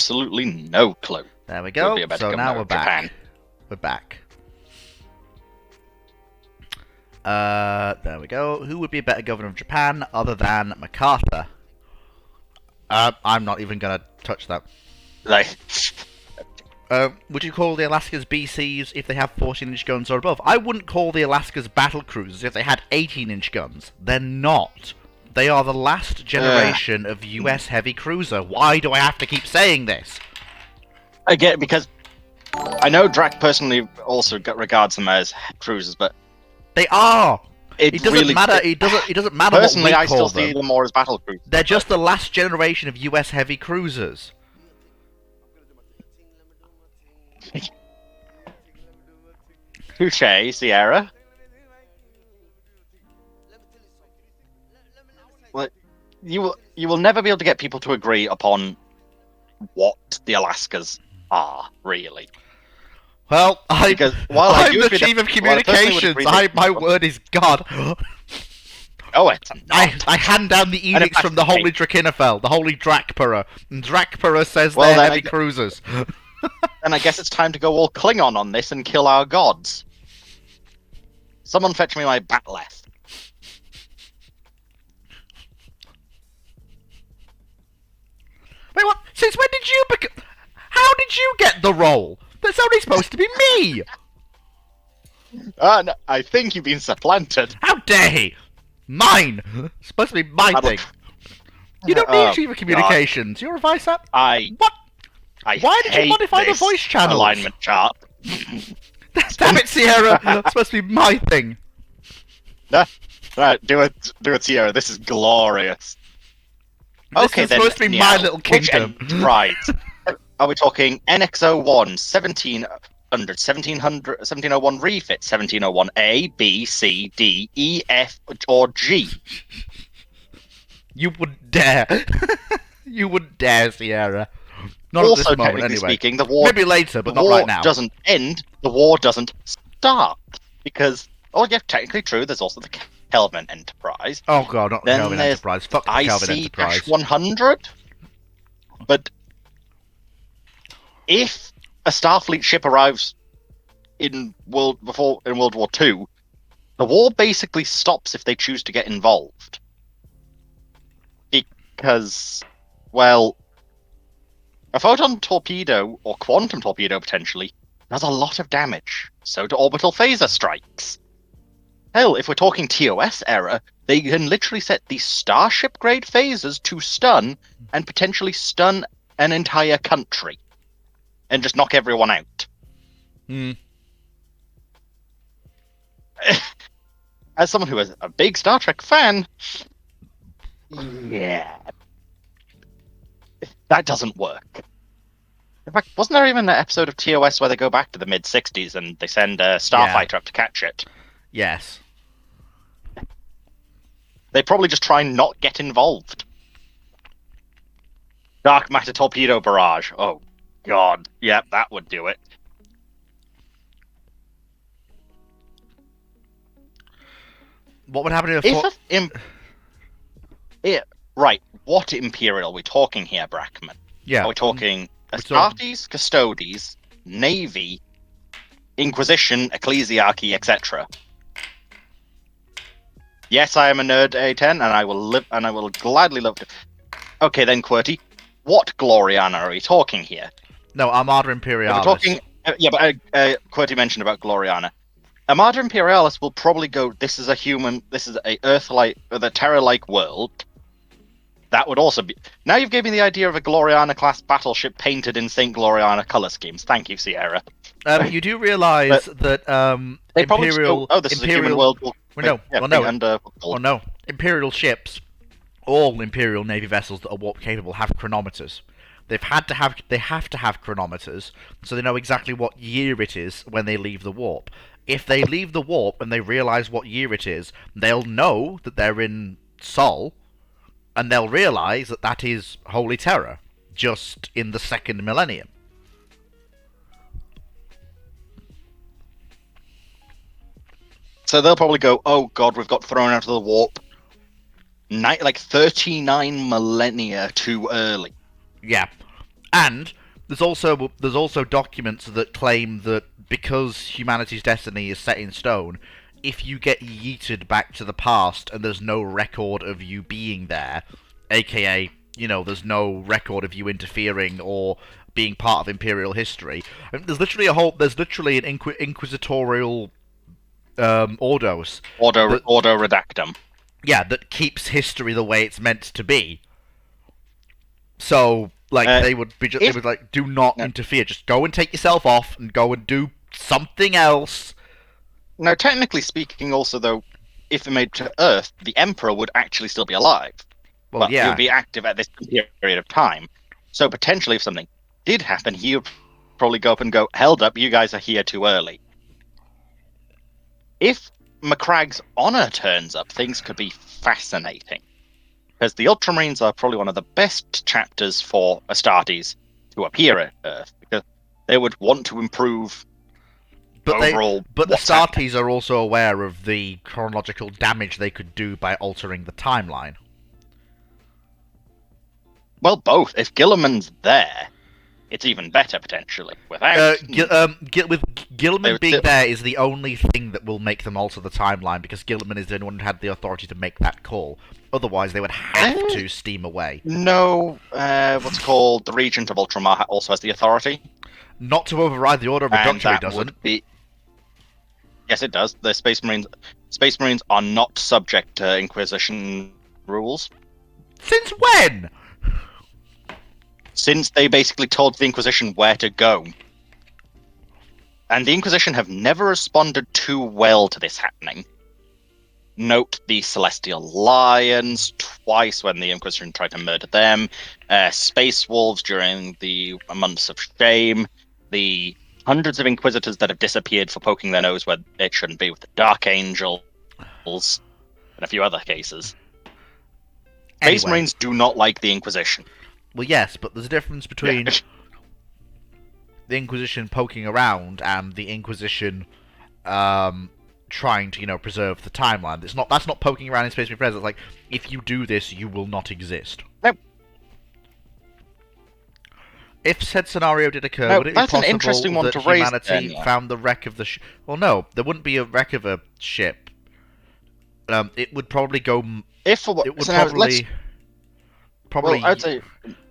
absolutely no clue. There we Would go. be a better So now governor we're of back. Japan. We're back. There we go. Who would be a better governor of Japan other than MacArthur? I'm not even gonna touch that. Like, Would you call the Alaskas BCs if they have 14-inch guns or above? I wouldn't call the Alaskas battle cruisers if they had 18-inch guns. They're not. They are the last generation of US heavy cruiser. Why do I have to keep saying this? again, because I know Drac personally also regards them as cruisers, but They are. it doesn't really, matter. It doesn't matter what we personally, I call still see them. them more as battle cruisers. They're just the last generation of US heavy cruisers. Touche, Sierra. Well, you will never be able to get people to agree upon what the Alaskas are, really. Well, Because while I I'm do the agree chief that- of while I personally would communications. agree that- My word is God. Oh, it's I hand down the And in edicts fact, from the Holy Drakinifel, the Holy Drakpura. And Drakpura says Well, they're then heavy cruisers. And I guess it's time to go all Klingon on this and kill our gods. Someone fetch me my batleth. Wait, what? Since when did you become... How did you get the role? That's only supposed to be me! No, I think you've been supplanted. How dare he? Mine! It's supposed to be my Battle- thing. You don't need Oh, a chief of communications. You're a vice up. I What? I Why did you hate modify the this voice channels? alignment chart. Damn it, Sierra! It's supposed to be my thing. No, right, do it, Sierra. This is glorious. This is supposed to be my little Which kingdom. Right. Are we talking NX01, 1700, 1701 refit, 1701 A, B, C, D, E, F, or G? You wouldn't dare. You wouldn't dare, Sierra. Not Also, at this moment, technically anyway. speaking, the war Maybe later, but the not war right now. doesn't end. The war doesn't start because, oh yeah, technically true. There's also the Kelvin Enterprise. Oh god, not the Then Kelvin there's Enterprise. Fuck the Kelvin Enterprise. IC-100. But if a Starfleet ship arrives in World War II, the war basically stops if they choose to get involved. Because, well, a photon torpedo or quantum torpedo potentially does a lot of damage. So do orbital phaser strikes. Hell, if we're talking TOS era, they can literally set these Starship grade phasers to stun and potentially stun an entire country and just knock everyone out. Hmm. As someone who is a big Star Trek fan, yeah, that doesn't work. In fact, wasn't there even an episode of TOS where they go back to the mid-60s and they send a starfighter up to catch it? Yes. They probably just try and not get involved. Dark matter torpedo barrage. Oh, God. Yep, that would do it. What would happen if right, what Imperial are we talking here, Brackman? Yeah. Are we talking talking- Astartes, Custodes, Navy, Inquisition, Ecclesiarchy, etc.? Yes, I am a nerd, A10, and I will gladly love to. Okay, then, QWERTY, what Gloriana are we talking here? No, Armada Imperialis. We're talking, QWERTY mentioned about Gloriana. Armada Imperialis will probably go. This is a Earth-like, the Terra-like world. That would also be. Now you've given me the idea of a Gloriana class battleship painted in Saint Gloriana color schemes. Thank you, Sierra. You do realise that They probably just Imperial. go, oh, this is a human world. No. Imperial ships, all Imperial Navy vessels that are warp capable have chronometers. They have to have chronometers, so they know exactly what year it is when they leave the warp. If they leave the warp and they realise what year it is, they'll know that they're in Sol, and they'll realise that that is Holy Terror, just in the second millennium. So they'll probably go, oh god, we've got thrown out of the warp. Like 39 millennia too early. Yeah. And there's also documents that claim that because humanity's destiny is set in stone, if you get yeeted back to the past and there's no record of you being there, aka, there's no record of you interfering or being part of Imperial history. I mean, there's literally an inquisitorial ordos. Ordo redactum. Yeah, that keeps history the way it's meant to be. So, they would do not interfere. Just go and take yourself off and go and do something else. Now, technically speaking, also though, if it made to Earth, the Emperor would actually still be alive. Well, yeah, he would be active at this period of time. So potentially, if something did happen, he would probably go up and go, "Held up, you guys are here too early." If Macragge's honor turns up, things could be fascinating. Because the Ultramarines are probably one of the best chapters for Astartes to appear at Earth. Because they would want to improve overall. But the Astartes are also aware of the chronological damage they could do by altering the timeline. Well, both. If Gilliman's there, it's even better, potentially. Without... with Gilliman being there is the only thing that will make them alter the timeline, because Gilliman is the only one who had the authority to make that call. Otherwise, they would have to steam away. No, what's called the Regent of Ultramar also has the authority. Not to override the Order of Reduction, it doesn't. Yes, it does. The Space Marines are not subject to Inquisition rules. Since when? Since they basically told the Inquisition where to go. And the Inquisition have never responded too well to this happening. Note the Celestial Lions twice when the Inquisition tried to murder them. Space Wolves during the Months of Shame. The hundreds of Inquisitors that have disappeared for poking their nose where it shouldn't be with the Dark Angels. And a few other cases. Anyway. Space Marines do not like the Inquisition. Well, yes, but there's a difference between the Inquisition poking around and the Inquisition trying to, preserve the timeline. That's not poking around in Space Marine presence. Like, if you do this, you will not exist. Nope. If said scenario did occur, would it be possible an interesting one that to raise humanity found the wreck of the ship? Well, no, there wouldn't be a wreck of a ship. It would probably go. It would probably. Well, I'd say,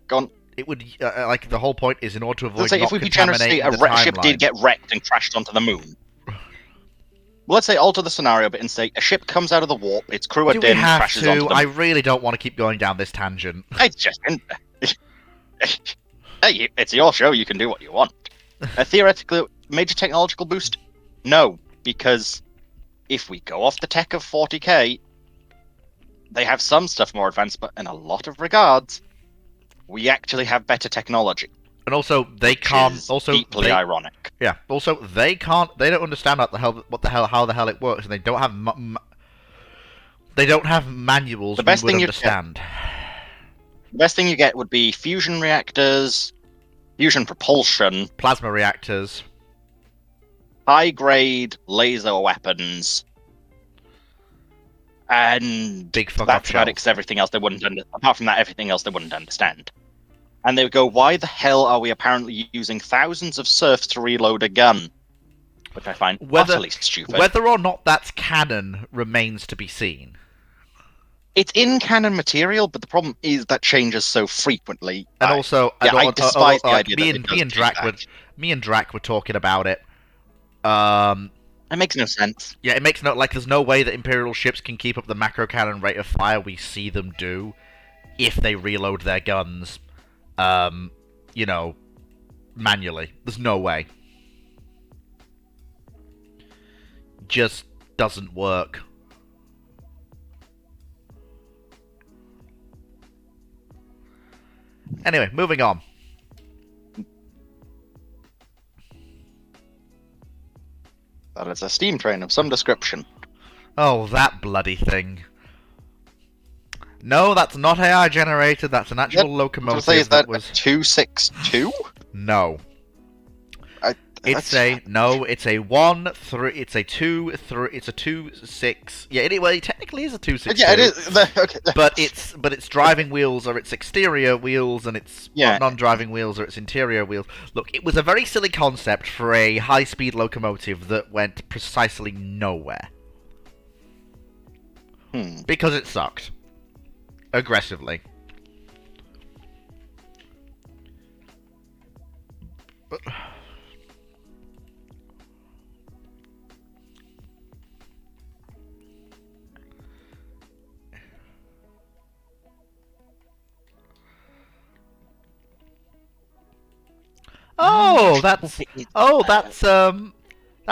gone. It would the whole point is in order to avoid. Let's say if we be generous, say a ship did get wrecked and crashed onto the moon. Well, let's say alter the scenario, but instead a ship comes out of the warp, its crew are dead, and crashes onto the moon. I really don't want to keep going down this tangent. It's just. Hey, it's your show. You can do what you want. Theoretically, major technological boost? No, because if we go off the tech of 40k, they have some stuff more advanced, but in a lot of regards, we actually have better technology. And also, they can't. Also, deeply ironic. Yeah. Also, they can't. They don't understand how the hell it works, and they don't have. They don't have manuals. The best thing you understand. The best thing you get would be fusion reactors, fusion propulsion, plasma reactors, high-grade laser weapons, and big fuck that's about it, because everything else they wouldn't apart from that, everything else they wouldn't understand. And they would go, why the hell are we apparently using thousands of serfs to reload a gun? Which I find utterly stupid. Whether or not that's canon remains to be seen. It's in canon material, but the problem is that changes so frequently. And also, I despise the idea me and Drac were talking about it. It makes no sense. Yeah, it makes there's no way that Imperial ships can keep up the macro cannon rate of fire we see them do if they reload their guns, manually. There's no way. Just doesn't work. Anyway, moving on. That is a steam train of some description. Oh, that bloody thing. No, that's not AI generated, that's an actual locomotive. Is that 262? No. It's a 1-3. It's a 2-3. It's a 2-6. Yeah, well, it technically is a 2-6. Yeah, it is. Okay. But its driving wheels are its exterior wheels, and its non-driving wheels are its interior wheels. Look, it was a very silly concept for a high-speed locomotive that went precisely nowhere. Because it sucked. Aggressively.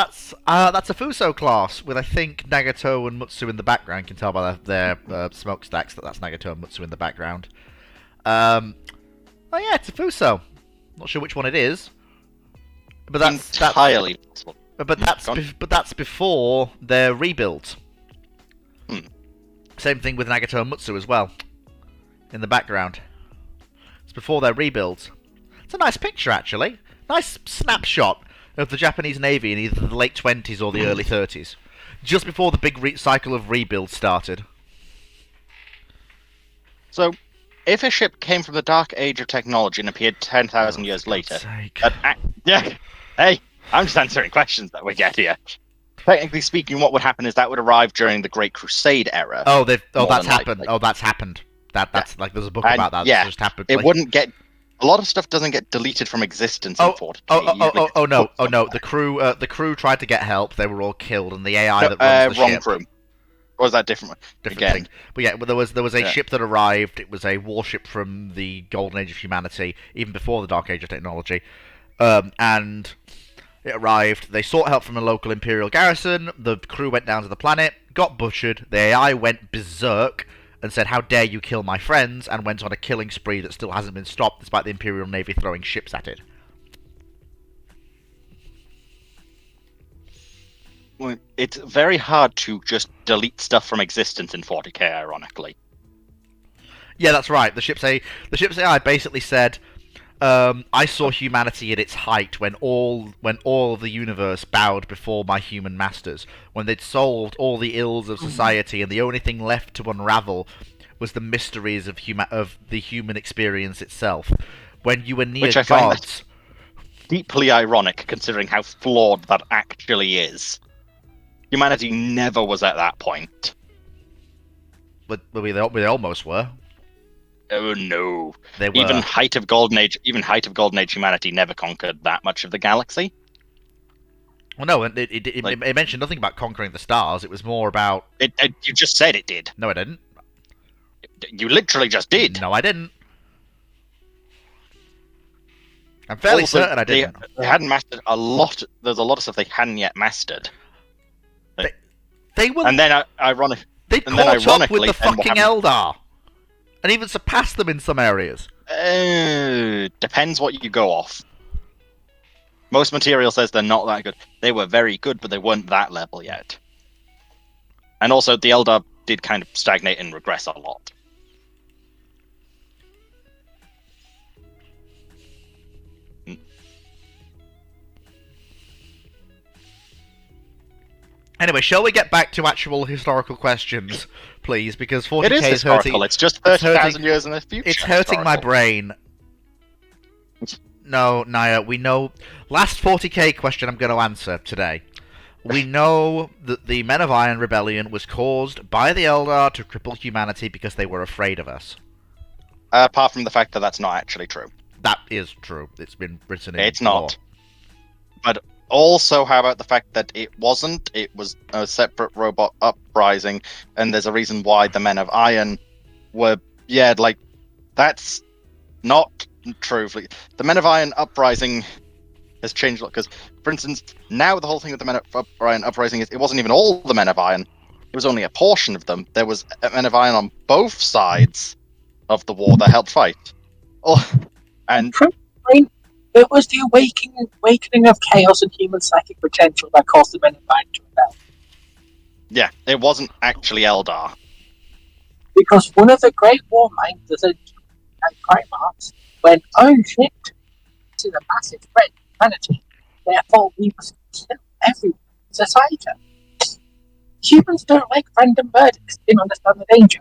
That's a Fuso class with, I think, Nagato and Mutsu in the background. You can tell by their smokestacks that's Nagato and Mutsu in the background. Oh yeah, it's a Fuso. Not sure which one it is, but that's entirely possible. But that's before their rebuild. Same thing with Nagato and Mutsu as well, in the background. It's before their rebuilds. It's a nice picture, actually. Nice snapshot of the Japanese Navy in either the late 20s or the early 30s. Just before the big cycle of rebuild started. So, if a ship came from the dark age of technology and appeared 10,000 years later... Yeah, hey, I'm just answering questions that we get here. Technically speaking, what would happen is that would arrive during the Great Crusade era. That's happened. That's happened. That's like, there's a book about that. Yeah, that just happened. It wouldn't get... A lot of stuff doesn't get deleted from existence in 40k. Oh no! The crew tried to get help. They were all killed, and the AI that runs the wrong ship. crew. Or was that different one? Different thing. But yeah, there was a ship that arrived. It was a warship from the Golden Age of Humanity, even before the Dark Age of Technology. And it arrived. They sought help from a local Imperial garrison. The crew went down to the planet, got butchered. The AI went berserk and said, "How dare you kill my friends," and went on a killing spree that still hasn't been stopped despite the Imperial Navy throwing ships at it. Well, it's very hard to just delete stuff from existence in 40k, ironically. Yeah, that's right. The ship's AI basically said, "I saw humanity at its height when all of the universe bowed before my human masters. When they'd solved all the ills of society, and the only thing left to unravel was the mysteries of the human experience itself. When you were near Which I gods." Find deeply ironic, considering how flawed that actually is. Humanity never was at that point. But they almost were. Oh no! They were. Even height of Golden Age humanity never conquered that much of the galaxy. Well, no, it mentioned nothing about conquering the stars. It was more about. You just said it did. No, I didn't. You literally just did. No, I didn't. I'm fairly certain I didn't. They hadn't mastered a lot. There's a lot of stuff they hadn't yet mastered. They were. And then ironic. They caught up with the fucking Eldar. And even surpassed them in some areas. Depends what you go off. Most material says they're not that good. They were very good, but they weren't that level yet. And also, the Eldar did kind of stagnate and regress a lot. Anyway, shall we get back to actual historical questions, please? Because 40k it is historical. Hurting, it's just 30,000 years in the future. It's hurting my brain. No, Naya, we know... Last 40k question I'm going to answer today. We know that the Men of Iron rebellion was caused by the Eldar to cripple humanity because they were afraid of us. Apart from the fact that that's not actually true. That is true. It's been written in It's law. not. But also, how about the fact that it wasn't? It was a separate robot uprising, and there's a reason why the Men of Iron were... Yeah, like, that's not true. The Men of Iron uprising has changed a lot, because, for instance, now the whole thing with the Men of Iron uprising is it wasn't even all the Men of Iron. It was only a portion of them. There was Men of Iron on both sides of the war that helped fight. Oh, and... It was the awakening of chaos and human psychic potential that caused the Men of Iron to rebel. Yeah, it wasn't actually Eldar. Because one of the great war minders and Primarchs went, "Oh shit, this is a massive threat to humanity. therefore we must kill everyone in society. Humans don't like random verdicts, they understand the danger.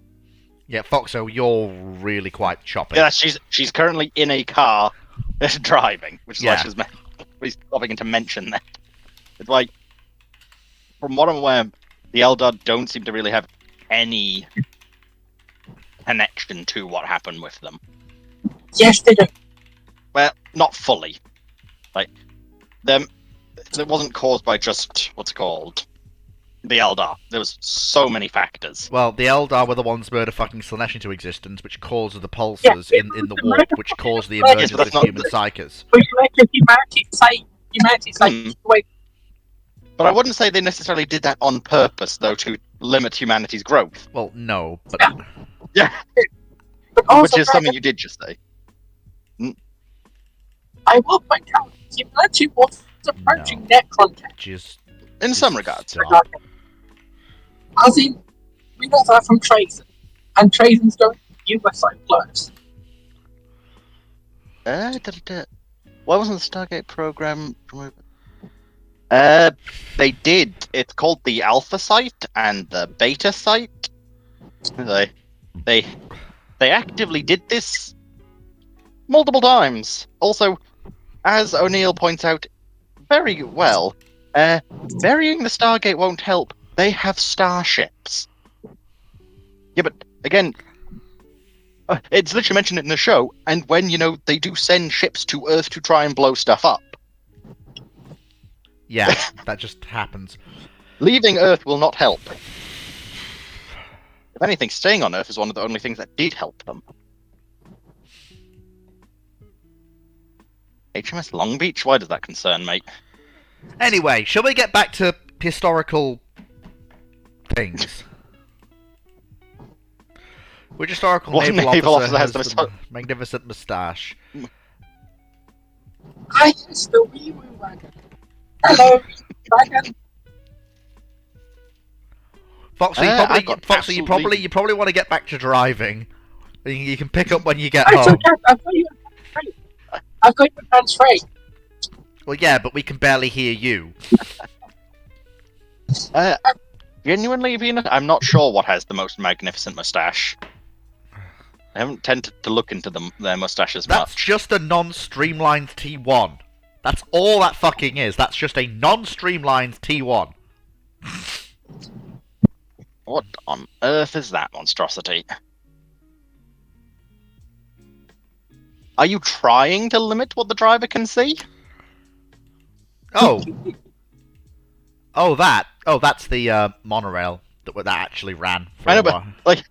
Yeah, Foxo, you're really quite choppy. Yeah, she's currently in a car driving, which is why Yeah. she's stopping to mention that. It's like, from what I'm aware, the Eldar don't seem to really have any connection to what happened with them. Yes, they do. Well, not fully. Like, it wasn't caused by just what's it called the Eldar. There was so many factors. Well, the Eldar were the ones murder-fucking Slanesh into existence, which caused the pulsars in the warp, which caused the emergence but that's of not- human psychers. But humanity's like, But I wouldn't say they necessarily did that on purpose, though, to limit humanity's growth. Well, no, but Yeah, but also, which is something you did just say. I will point out, humanity was approaching Necron tech. just In some regards. stop. As in, we got that from Trazen, and Trazen's going to USO close. Why wasn't the Stargate program promoted? They did. It's called the Alpha Site and the Beta Site. They actively did this multiple times. Also, as O'Neill points out very well, burying the Stargate won't help. They have starships. Yeah, but again, it's literally mentioned in the show, and when, they do send ships to Earth to try and blow stuff up. Yeah, that just happens. Leaving Earth will not help. If anything, staying on Earth is one of the only things that did help them. HMS Long Beach? Why does that concern me? Anyway, shall we get back to historical things? Which historical What naval officer has has the the magnificent moustache? I used the wee woo wagon. Hello, wagon. Foxy, I've got you absolutely- probably want to get back to driving. You can pick up when you get It's home. okay, I've got your hands free. Well, yeah, but we can barely hear you. Genuinely, Venus, I'm not sure what has the most magnificent moustache. I haven't tended to look into their moustaches That's much. just a non-streamlined T1. That's all that fucking is. That's just a non-streamlined T1. What on earth is that monstrosity? Are you trying to limit what the driver can see? Oh. Oh, that. Oh, that's the monorail that actually ran. For I know, a while. but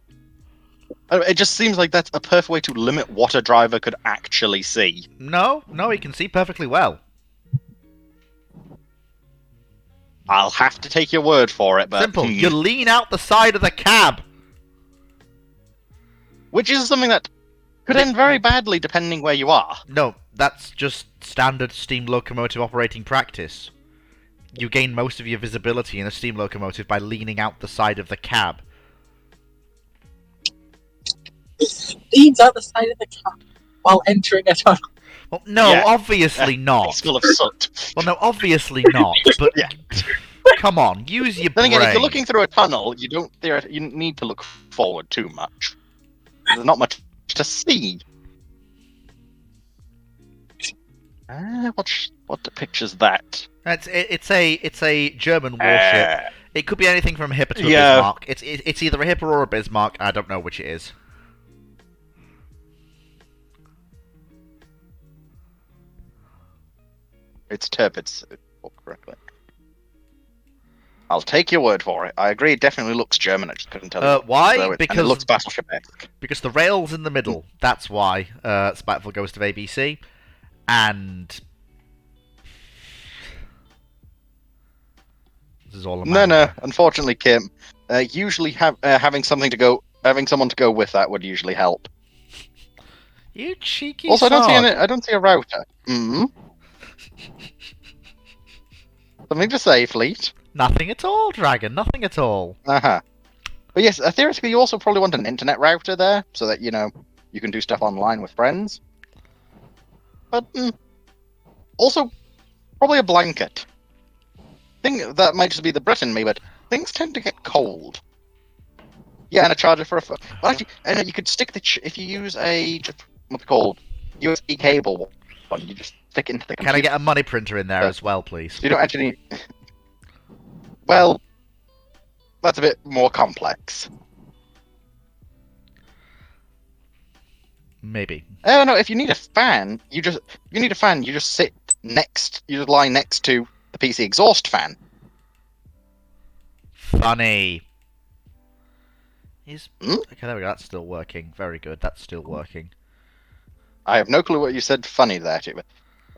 it just seems like that's a perfect way to limit what a driver could actually see. No, he can see perfectly well. I'll have to take your word for it, but Simple. You lean out the side of the cab. which is something that could end very badly depending where you are. No, that's just standard steam locomotive operating practice. You gain most of your visibility in a steam locomotive by leaning out the side of the cab. Leans out the side of the cab while entering a tunnel. Well, no, Yeah. obviously It's not. full of soot. Well, no, obviously not. But Yeah. come on, use your Then brain. again, if you're looking through a tunnel, you need to look forward too much. There's not much to see. What depictures that? It's a German warship. It could be anything from a Hipper to a Yeah. Bismarck. It's either a Hipper or a Bismarck. I don't know which it is. It's Tirpitz, correctly. I'll take your word for it. I agree. It definitely looks German. I just couldn't tell you. Why? And it Because looks battleship-esque. Because the rail's in the middle. That's why Spiteful Ghost of ABC. And this is all a No. Unfortunately, Kim, usually having someone to go with that would usually help. You cheeky Also, sod. I don't see a router. Something to say, Fleet. Nothing at all, Dragon. Nothing at all. But yes, theoretically, you also probably want an internet router there, so that, you can do stuff online with friends. But, also, Probably a blanket. That might just be the Brit in me, but things tend to get cold. Yeah, and a charger for a phone. Well, actually, you could stick if you use a what's it called USB cable one. You just stick it into the computer. Can I get a money printer in there as well, please? So you don't actually. Well, that's a bit more complex. Maybe. Oh no! If you need a fan, you just sit next. You just lie next to the PC exhaust fan. Funny. Hmm? Okay, there we go. That's still working. Very good. That's still working. I have no clue what you said funny there, but...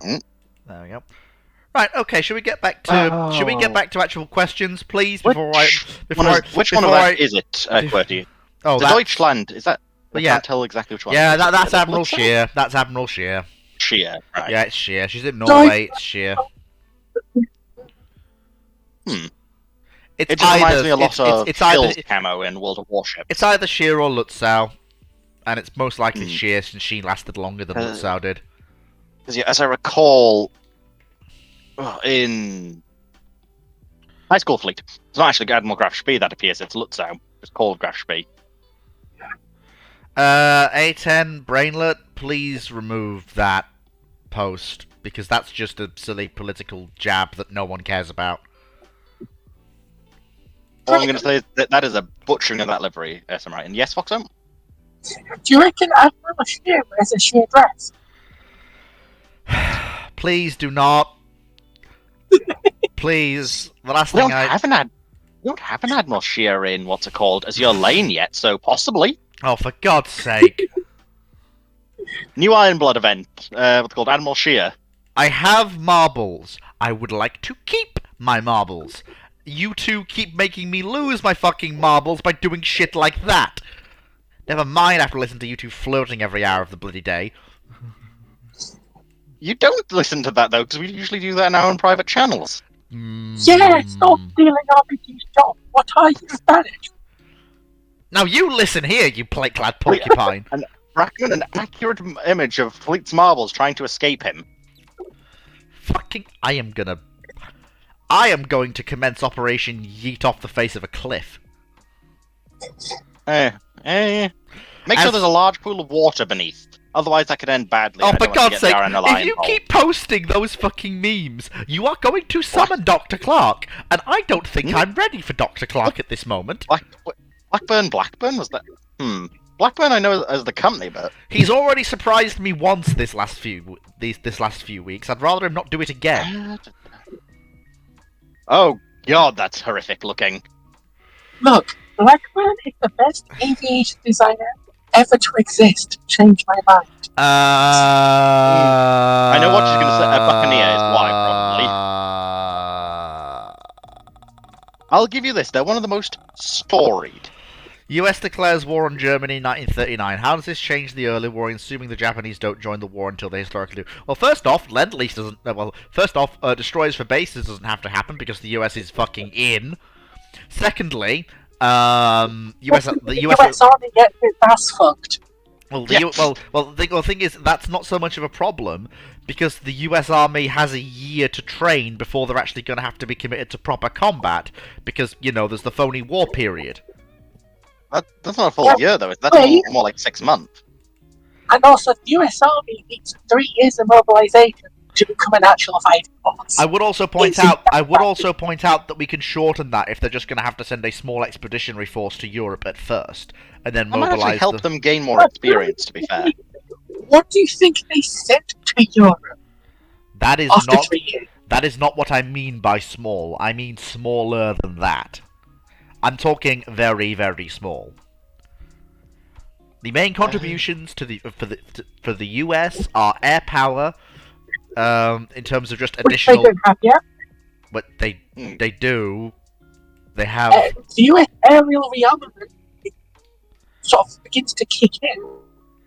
There we go. Right. Okay. Should we get back to actual questions, please? Which one of that is it, QWERTY? Oh, the Deutschland. Is that? I can't tell exactly which one. Yeah, that's Admiral Scheer. That's Admiral Scheer. Scheer. Right. Yeah, it's Scheer. She's in Norway. It's Scheer. It just reminds me a lot of Phil's camo in World of Warships. It's either Scheer or Lutzow, and it's most likely Scheer since she lasted longer than Lutzow did. As I recall, in High School Fleet, it's not actually Admiral Graf Spee that appears, it's Lutzow. It's called Graf Spee. A10 Brainlet, please remove that post, because that's just a silly political jab that no one cares about. All I'm going to say is that is a butchering of that livery, SMR. And yes, Foxhome? Do you reckon Admiral Scheer wears a sheer dress? Please do not. Please. The last thing you don't have an Admiral Scheer in what's it called as your lane yet, so possibly. Oh, for God's sake! New Ironblood event. What's it called? Admiral Scheer. I have marbles. I would like to keep my marbles. You two keep making me lose my fucking marbles by doing shit like that. Never mind after listening to you two flirting every hour of the bloody day. You don't listen to that, though, because we usually do that in our own private channels. Yeah, stop stealing RPG's job. What are you, Spanish? Now you listen here, you plate-clad porcupine. And Brackman, an accurate image of Fleet's marbles trying to escape him. Fucking... I am going to commence Operation Yeet off the face of a cliff. Make sure there's a large pool of water beneath. Otherwise, that could end badly. Oh, for God's sake, if you keep posting those fucking memes, you are going to summon Dr. Clark, and I don't think I'm ready for Dr. Clark at this moment. Blackburn was that? Blackburn I know as the company, but... He's already surprised me once this last few weeks. I'd rather him not do it again. Oh, God, that's horrific looking. Look, Blackburn is the best aviation designer ever to exist. Change my mind. I know what she's going to say. A Buccaneer is why, probably. I'll give you this. They're one of the most storied. US declares war on Germany in 1939. How does this change the early war, assuming the Japanese don't join the war until they historically do? Well, first off, Lend-Lease doesn't... destroyers for bases doesn't have to happen because the US is fucking in. Secondly, the US Army gets its ass fucked. Well, the thing is, that's not so much of a problem, because the US Army has a year to train before they're actually going to have to be committed to proper combat, because, there's the phony war period. That's not a full year, though. That's more like 6 months. And also, the US Army needs 3 years of mobilization to become an actual fighting force. I would also point out that we can shorten that if they're just going to have to send a small expeditionary force to Europe at first, and then mobilize. That might actually help them gain more experience. To be fair, what do you think they sent to Europe? That is not what I mean by small. I mean smaller than that. I'm talking very, very small. The main contributions for the US are air power. In terms of just additional... Which they don't have yet. But they do. They have... the US aerial rearmament sort of begins to kick in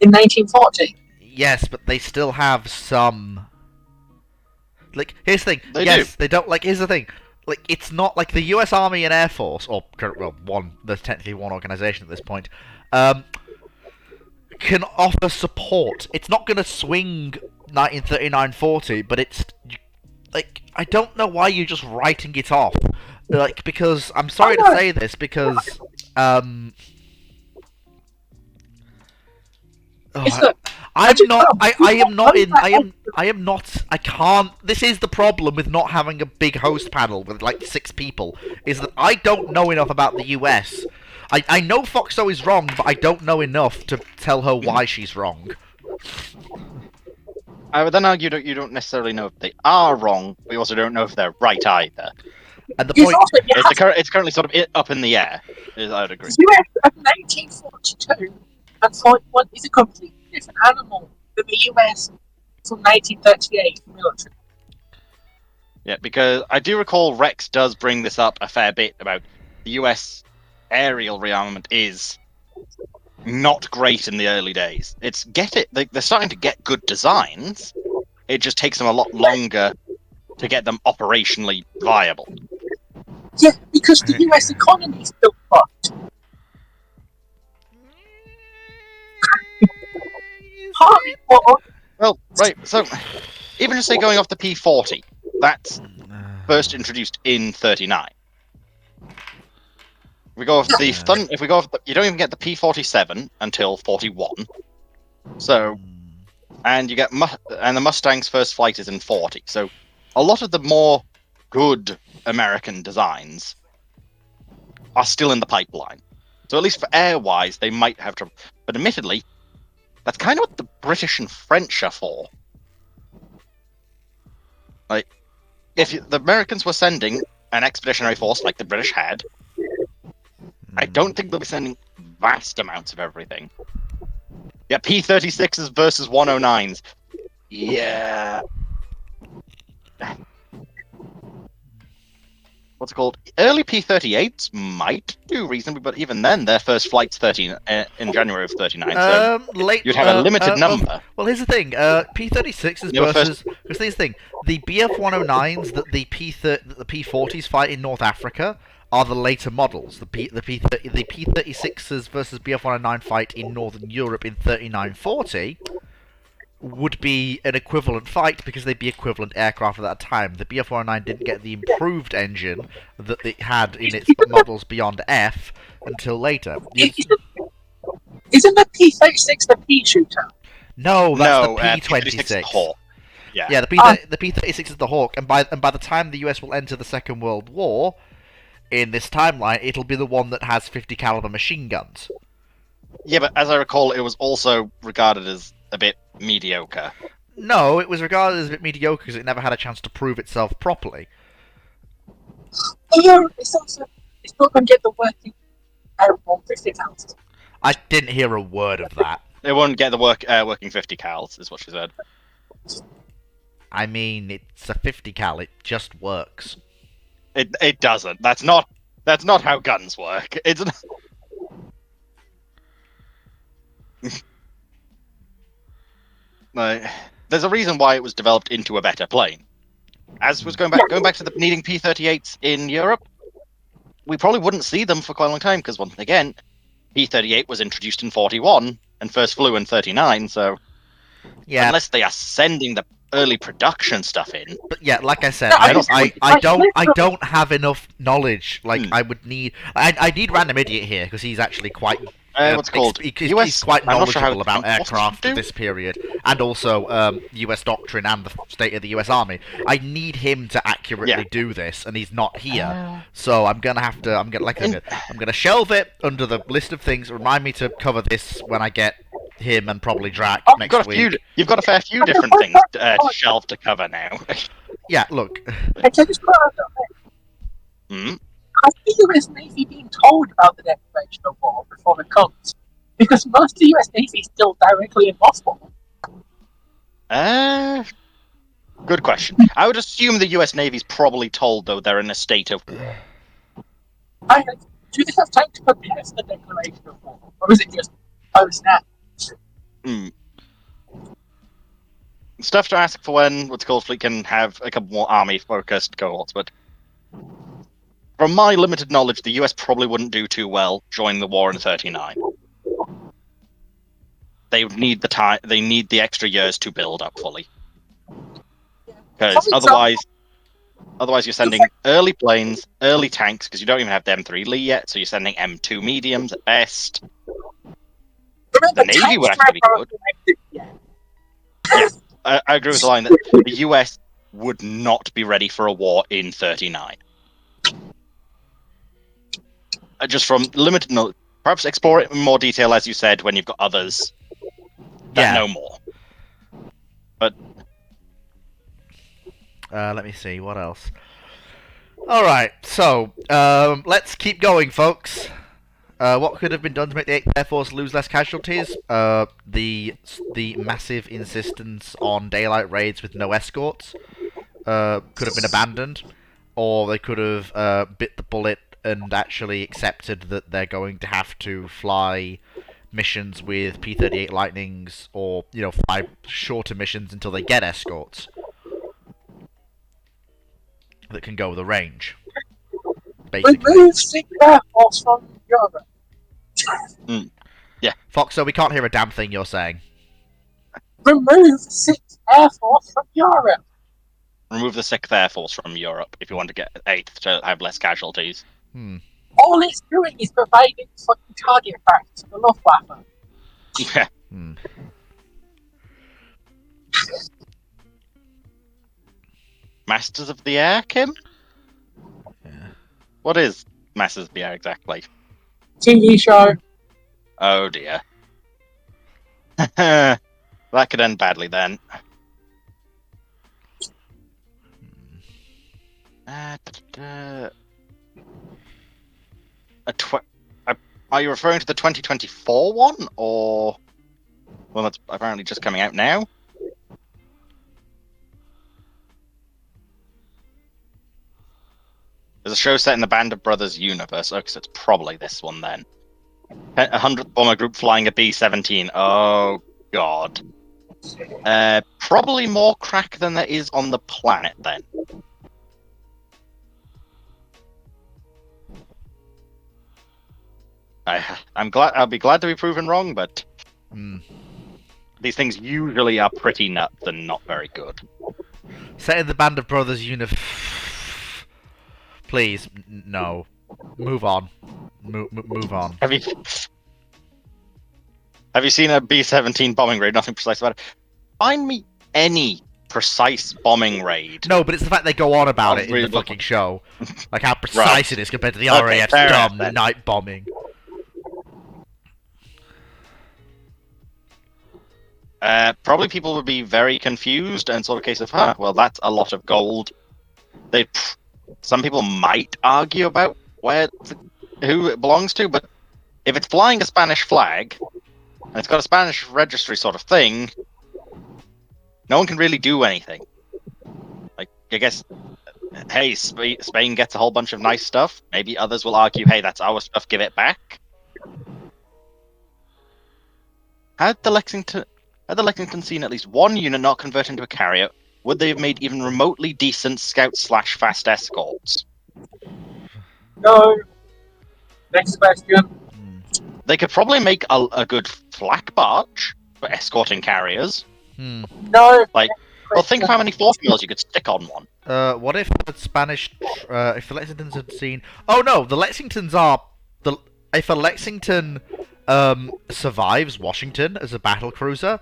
1940. Yes, but they still have some... Like, here's the thing. They don't... Like, here's the thing. Like, it's not like the US Army and Air Force, or, well, there's technically one organization at this point, can offer support. It's not going to swing 1939-40, but it's... Like, I don't know why you're just writing it off. Like, because I'm sorry to know. say this, because oh, It's look, I'm not. I am not in. over I am not. I can't. This is the problem with not having a big host panel with like 6 people. Is that I don't know enough about the US. I know Foxo is wrong, but I don't know enough to tell her why she's wrong. I would then argue that you don't necessarily know if they are wrong, but you also don't know if they're right either. And the It's point. also, you have It's currently sort of up in the air. I would agree. the US of 1942 and 41 is a completely different animal than the US from 1938 military. Yeah, because I do recall Rex does bring this up a fair bit about the US aerial rearmament is not great in the early days. They're starting to get good designs. It just takes them a lot longer to get them operationally viable. Yeah, because the US economy is still fucked. Partly what Well, right, so even just say going off the P40, that's first introduced in 39. We go off the if we go off you don't even get the P47 until 41. So and you get and the Mustang's first flight is in 40. So a lot of the more good American designs are still in the pipeline. So at least for air-wise, they might have trouble. But admittedly, that's kind of what the British and French are for. Like, if the Americans were sending an expeditionary force like the British had, I don't think they'll be sending vast amounts of everything. Yeah, P-36s versus 109s. Yeah. What's it called? Early P-38s might do reasonably, but even then, their first flight's in January of 39, so you'd have a limited number. Well, here's the thing. P-36s versus... Because here's the thing. The BF-109s that the P-40s fight in North Africa are the later models. The P-36s versus BF-109 fight in Northern Europe in 39-40 would be an equivalent fight because they'd be equivalent aircraft at that time. The BF-109 didn't get the improved engine that it had in its models beyond F until later. isn't the P-36 the pea shooter? No, that's the P-26 is the P-26. Hawk. Yeah, the P-36 is the Hawk, and by the time the US will enter the Second World War, in this timeline, it'll be the one that has 50 caliber machine guns. Yeah, but as I recall, it was also regarded as a bit mediocre. No, it was regarded as a bit mediocre because it never had a chance to prove itself properly. Oh, it's not going to get the working 150 pounds. I didn't hear a word of that. It won't get the working 50 cals, is what she said. I mean, it's a 50 cal. It just works. It doesn't. That's not how guns work. It's like, there's a reason why it was developed into a better plane. As was going back to the needing P-38s in Europe, we probably wouldn't see them for quite a long time because once again, P-38 was introduced in 41 and first flew in 39. So yeah, unless they are sending the early production stuff in. But yeah, like I said, I don't have enough knowledge. Like I would need, I need Random Idiot here because he's actually quite. What's it called? He's quite knowledgeable sure about aircraft at this period, and also US doctrine and the state of the US Army. I need him to accurately do this, and he's not here. So I'm gonna have to. I'm gonna shelve it under the list of things. Remind me to cover this when I get him and probably Drac next week. You've got a fair few different things to shelve to cover now. Yeah, look. I can just put out Hmm? Has the US Navy been told about the declaration of war before it comes? Because most of the US Navy is still directly in Moscow. Good question. I would assume the US Navy's probably told, though, they're in a state of... Do they have time to prepare for the declaration of war? Or is it just, oh, snap? Stuff to ask for when what's called fleet can have a couple more army-focused cohorts, but... From my limited knowledge, the US probably wouldn't do too well joining the war in 39. They would need the time. They need the extra years to build up fully. Because otherwise, Otherwise, you're sending early planes, early tanks, because you don't even have the M3 Lee yet, so you're sending M2 mediums at best. The Navy would actually be good. Yeah, I agree with the line that the US would not be ready for a war in 39. Just from limited knowledge, perhaps explore it in more detail, as you said, when you've got others that know more. But let me see, what else? Alright, so, let's keep going, folks. What could have been done to make the 8th Air Force lose less casualties? The massive insistence on daylight raids with no escorts could have been abandoned, or they could have bit the bullet and actually accepted that they're going to have to fly missions with P-38 Lightnings, or, you know, fly shorter missions until they get escorts that can go the range. Basically. Remove 6th Air Force from Europe. Yeah. Foxo, we can't hear a damn thing you're saying. Remove 6th Air Force from Europe. Remove the 6th Air Force from Europe if you want to get 8th to have less casualties. All it's doing is providing fucking target practice for the Luftwaffe. Yeah. Masters of the Air, Kim? Yeah. What is Masters of the Air exactly? TV show. Oh dear. That could end badly then. Are you referring to the 2024 one, or well, that's apparently just coming out now? There's a show set in the Band of Brothers universe. Okay, so it's probably this one then. 100th Bomber Group flying a B-17. Oh god. Probably more crack than there is on the planet then. I'll be glad to be proven wrong, but these things usually are pretty nuts and not very good. Set in the Band of Brothers Please, no. Move on. Move on. Have you seen a B-17 bombing raid? Nothing precise about it. Find me any precise bombing raid. No, but it's the fact they go on about it in the fucking show. Like how precise it is compared to the RAF's dumb night bombing. Probably people would be very confused and sort of case of, well, that's a lot of gold. Some people might argue about who it belongs to, but if it's flying a Spanish flag and it's got a Spanish registry sort of thing, no one can really do anything. Like, I guess, hey, Spain gets a whole bunch of nice stuff. Maybe others will argue, hey, that's our stuff, give it back. Had the Lexington seen at least one unit not convert into a carrier, would they have made even remotely decent scout/fast escorts? No. Next question. They could probably make a good flak barge for escorting carriers. No. Well, think of how many force wheels you could stick on one. What if the Spanish, if the Lexingtons had seen... Oh no, the Lexingtons are... If a Lexington survives Washington as a battle cruiser,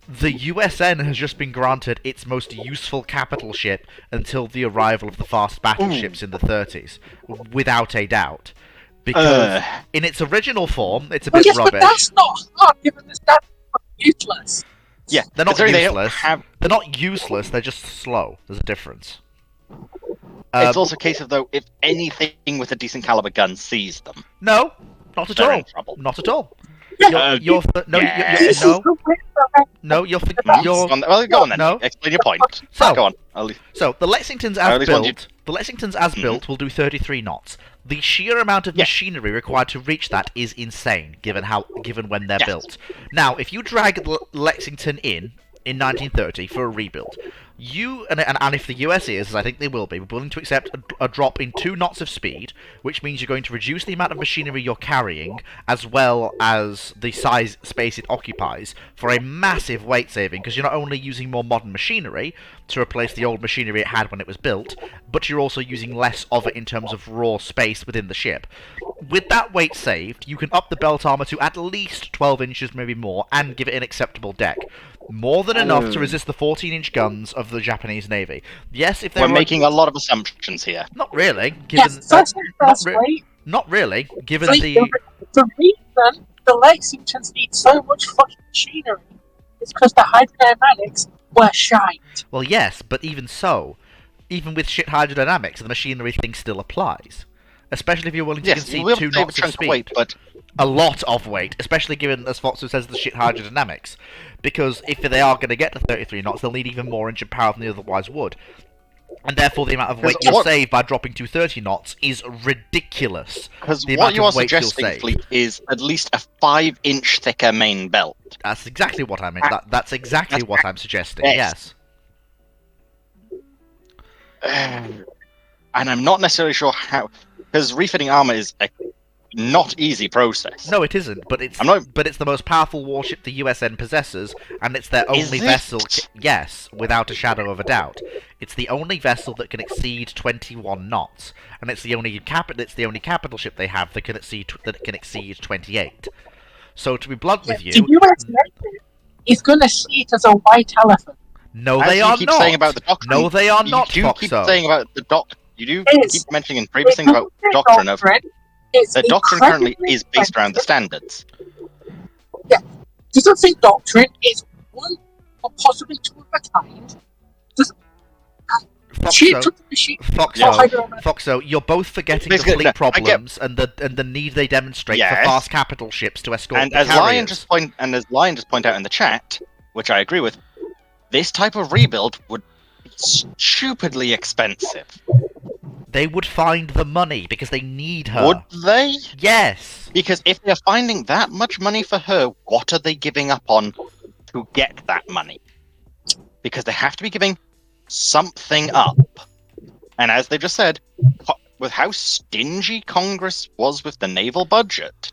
the USN has just been granted its most useful capital ship until the arrival of the fast battleships in the 30s, without a doubt. Because in its original form, it's a bit rubbish. But that's not hard, given the stats are useless. Yeah, they're not useless. They're not useless, they're just slow. There's a difference. It's also a case of, though, if anything with a decent caliber gun sees them. No, not at they're all. in trouble. Not at all. Well, go on then. No. Explain your point. So, go on. So the Lexingtons as built will do 33 knots. The sheer amount of machinery required to reach that is insane, given when they're built. Now, if you drag Lexington in 1930 for a rebuild, And if the US is, as I think they will be, willing to accept a drop in 2 knots of speed, which means you're going to reduce the amount of machinery you're carrying, as well as the size space it occupies, for a massive weight saving, because you're not only using more modern machinery to replace the old machinery it had when it was built, but you're also using less of it in terms of raw space within the ship. With that weight saved, you can up the belt armor to at least 12 inches, maybe more, and give it an acceptable deck. More than enough to resist the 14-inch guns of the Japanese Navy. Yes, if they We're making a lot of assumptions here. Not really, given... Yes, that's right. Not really, given The reason the Lexingtons need so much fucking machinery is because the hydrodynamics were shite. Well, yes, but even so, even with shit hydrodynamics, the machinery thing still applies. Especially if you're willing to concede 2 knots of speed. Weight, but a lot of weight, especially given, as Foxu says, the shit hydrodynamics. Because if they are going to get to 33 knots, they'll need even more engine power than they otherwise would. And therefore the amount of weight you'll save by dropping to 30 knots is ridiculous. Because what you are suggesting, Fleet, is at least a 5-inch thicker main belt. That's exactly what I meant. That's exactly what I'm suggesting, yes. And I'm not necessarily sure how... Because refitting armor is a not easy process. No, it isn't, but it's the most powerful warship the USN possesses, and it's their only vessel... Yes, without a shadow of a doubt. It's the only vessel that can exceed 21 knots, and it's the only capital ship they have that can exceed 28. So to be blunt with you... The US Navy is going to see it as a white elephant. No, they are not. Saying about the doctrine, no, they are not, You do keep saying about the doctrine. You do keep mentioning in previous things about doctrine of... The doctrine currently is based around the standards. Yeah. Doesn't think doctrine is one or possibly two of a kind. Foxo, you're both forgetting the fleet problems and the need they demonstrate for fast capital ships to escort the as carriers. As Lion just pointed out in the chat, which I agree with, this type of rebuild would be stupidly expensive. They would find the money because they need her. Would they? Yes. Because if they're finding that much money for her, what are they giving up on to get that money? Because they have to be giving something up. And as they just said, with how stingy Congress was with the naval budget...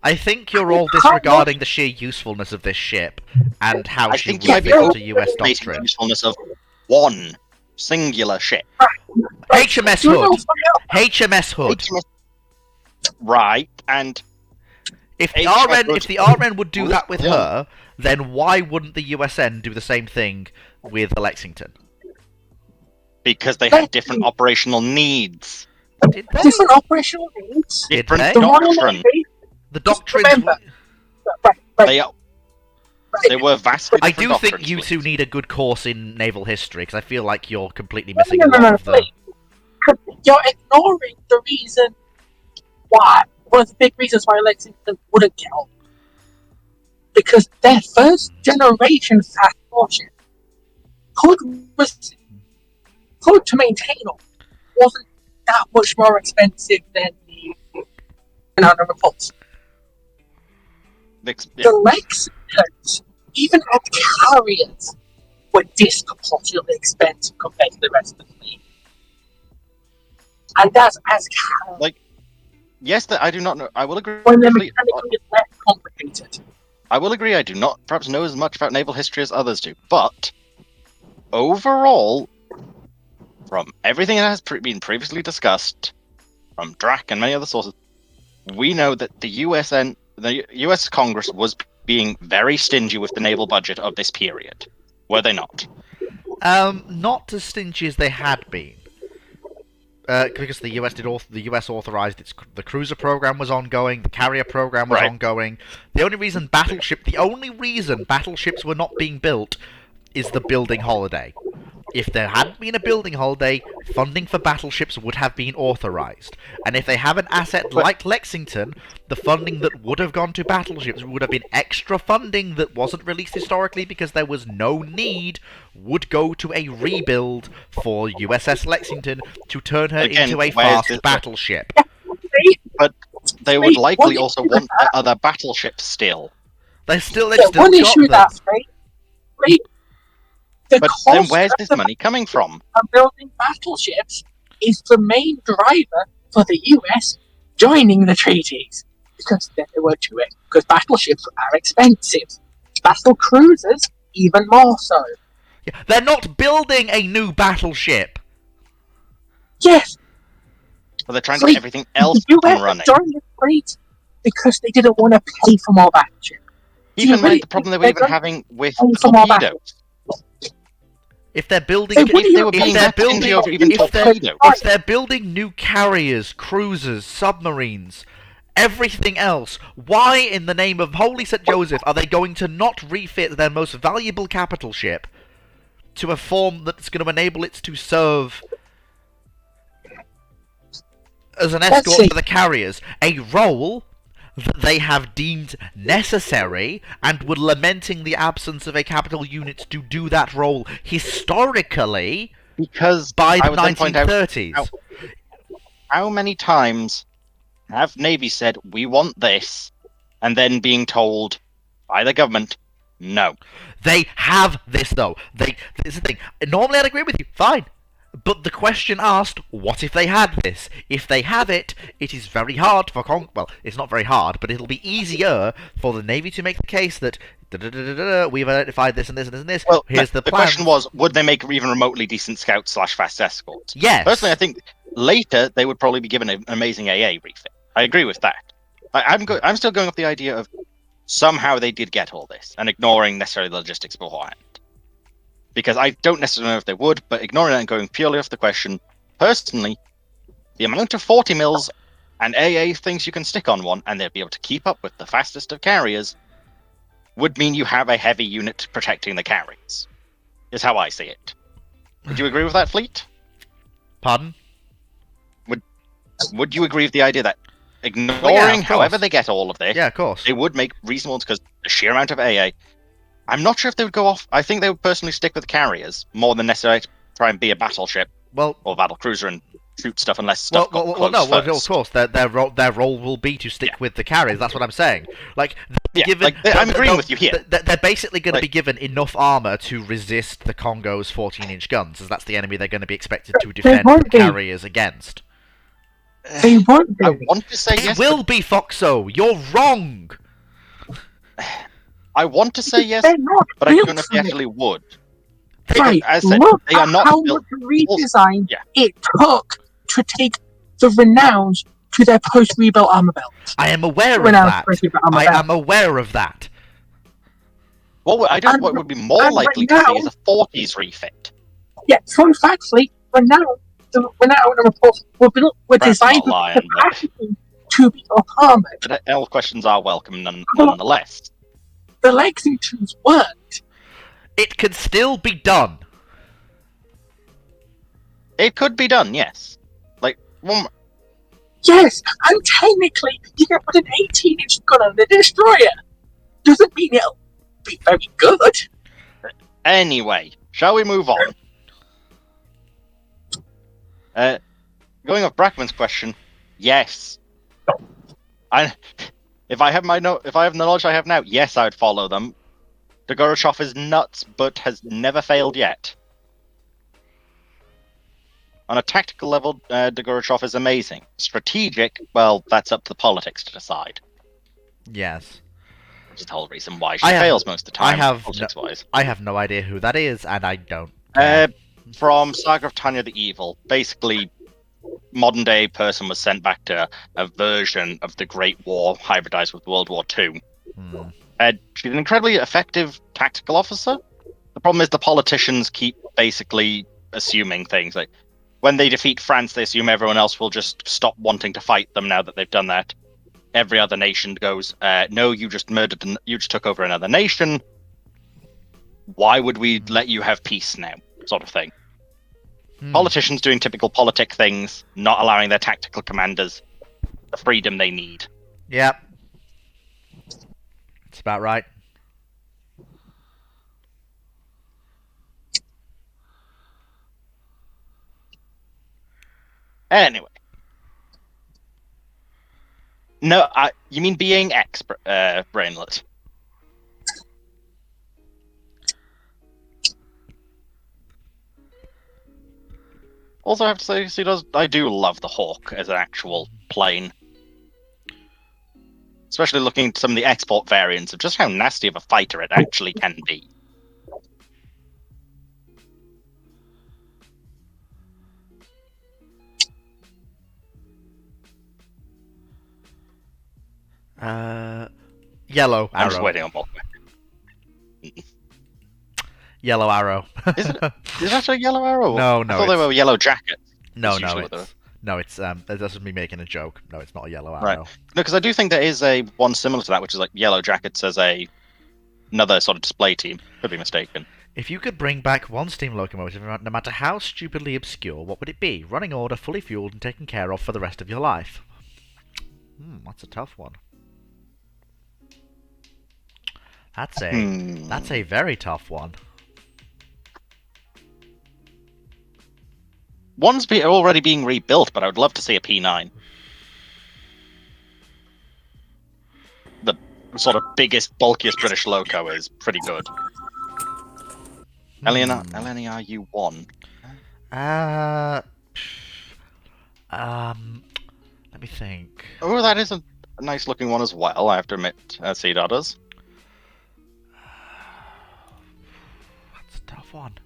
I think you're all disregarding the sheer usefulness of this ship and how she would fit into US doctrine. The usefulness of one singular ship. HMS Hood. HMS Hood. Right, and if the RN would do that with her, then why wouldn't the USN do the same thing with the Lexington? Because they had different operational needs. Did they? Different operational needs? Different doctrine. The doctrines... They were vastly I different do think you two need a good course in naval history, because I feel like you're completely missing a lot of the... You're ignoring the reason why, one of the big reasons why Lexington wouldn't get on. Because their first generation fast warship could to maintain them wasn't that much more expensive than the Banana Repulse. The Lexingtons, even as carriers, were disproportionately expensive compared to the rest of the fleet. And that's as carriers. Yes, I do not know. I will agree. When they're mechanically less complicated. I will agree. I do not perhaps know as much about naval history as others do, but overall, from everything that has been previously discussed, from Drac and many other sources, we know that the US Congress was being very stingy with the naval budget of this period. Were they not? Not as stingy as they had been. Because the US authorized the cruiser program was ongoing, the carrier program was ongoing. The only reason battleships were not being built is the building holiday. If there hadn't been a building holiday, funding for battleships would have been authorized. And if they have an asset like Lexington, the funding that would have gone to battleships would have been extra funding that wasn't released historically because there was no need, would go to a rebuild for USS Lexington to turn her into a fast battleship. But they would likely also want other battleships still. They've still one issue with that, right? The But cost then where's of this the money coming from? building battleships is the main driver for the US joining the treaties. Because they were too because battleships are expensive. Battle cruisers even more so. Yeah, they're not building a new battleship. Yes, Well, they're trying to get everything else the up and US running. joined the fleet because they didn't want to pay for more battleships. Keep in mind the problem they were even having with torpedoes. If they're building, If they were being that stingy over even torpedoes. if they're building new carriers, cruisers, submarines, everything else, why in the name of Holy St. Joseph are they going to not refit their most valuable capital ship to a form that's going to enable it to serve as an escort for the carriers? A role that they have deemed necessary and were lamenting the absence of a capital unit to do that role historically Because by I the would then point out 1930s. how many times have Navy said, we want this, and then being told by the government, no. They have this, though. This is the thing. Normally I'd agree with you. Fine. But the question asked, what if they had this? If they have it, it is very hard for well, it's not very hard, but it'll be easier for the Navy to make the case that we've identified this and this and this and this. Well, here's the plan. The question was, would they make even remotely decent scouts / fast escorts? Yes. Personally, I think later they would probably be given an amazing AA refit. I agree with that. I'm still going off the idea of somehow they did get all this and ignoring necessarily the logistics beforehand. Because I don't necessarily know if they would, but ignoring that and going purely off the question, personally, the amount of 40 mils and AA things you can stick on one and they'll be able to keep up with the fastest of carriers would mean you have a heavy unit protecting the carriers, is how I see it. Would you agree with that, Fleet? Pardon? Would you agree with the idea that ignoring however they get all of this, of course, they would make reasonable, because the sheer amount of AA, I'm not sure if they would go off. I think they would personally stick with carriers more than necessarily try and be a battleship or battle cruiser and shoot stuff unless stuff got close first. Of course, their role will be to stick with the carriers. That's what I'm saying. I'm agreeing with you here. They're basically going to be given enough armor to resist the Congo's 14-inch guns, as that's the enemy they're going to be expected to defend the carriers against. They won't be. I want to say yes. It will be, Foxo. You're wrong. I want to say yes, but I don't know if they actually would. Right, as I said, look they are not how built. much redesign it took to take the Renowns to their post-rebuilt armor belts. I am aware of that. I am aware of that. Well, I don't know what would be more likely to see is a 40s refit. Yeah, fun fact, Fleet, Renown and Repulse were designed with capacity to be armored. But all questions are welcome nonetheless. The Lexingtons weren't. It could still be done. It could be done, yes. Yes, and technically, you can put an 18-inch gun on the destroyer. Doesn't mean it'll be very good. Anyway, shall we move on? Going off Brackman's question, yes. If I have the knowledge I have now, yes, I would follow them. Dogorachov is nuts, but has never failed yet. On a tactical level, Dogorachov is amazing. Strategic, well, that's up to the politics to decide. Yes. Which is the whole reason why she fails most of the time, politics-wise. I have no idea who that is, and I don't. From Saga of Tanya the Evil, basically, modern-day person was sent back to a version of the Great War hybridized with World War II. She's an incredibly effective tactical officer. The problem is the politicians keep basically assuming things. Like, when they defeat France, they assume everyone else will just stop wanting to fight them now that they've done that. Every other nation goes, no, you just you just took over another nation. Why would we let you have peace now? Sort of thing. Politicians doing typical politic things, not allowing their tactical commanders the freedom they need. Yep. That's about right. Anyway. No, you mean being brainlet? Also, I have to say, I do love the Hawk as an actual plane. Especially looking at some of the export variants of just how nasty of a fighter it actually can be. Yellow I'm just arrow. waiting on more. Yellow arrow. Is it actually a yellow arrow? No, I thought they were yellow jackets. No, it's that's just me making a joke. No, it's not a yellow arrow. Right. No, because I do think there is a one similar to that, which is like yellow jackets as another sort of display team. Could be mistaken. If you could bring back one steam locomotive, no matter how stupidly obscure, what would it be? Running order, fully fueled, and taken care of for the rest of your life. That's a tough one. That's a very tough one. One's already being rebuilt, but I would love to see a P9. The sort of biggest, bulkiest British loco is pretty good. LNR U1. Let me think. Oh, that is a nice looking one as well, I have to admit, Sea Dodders. That's a tough one.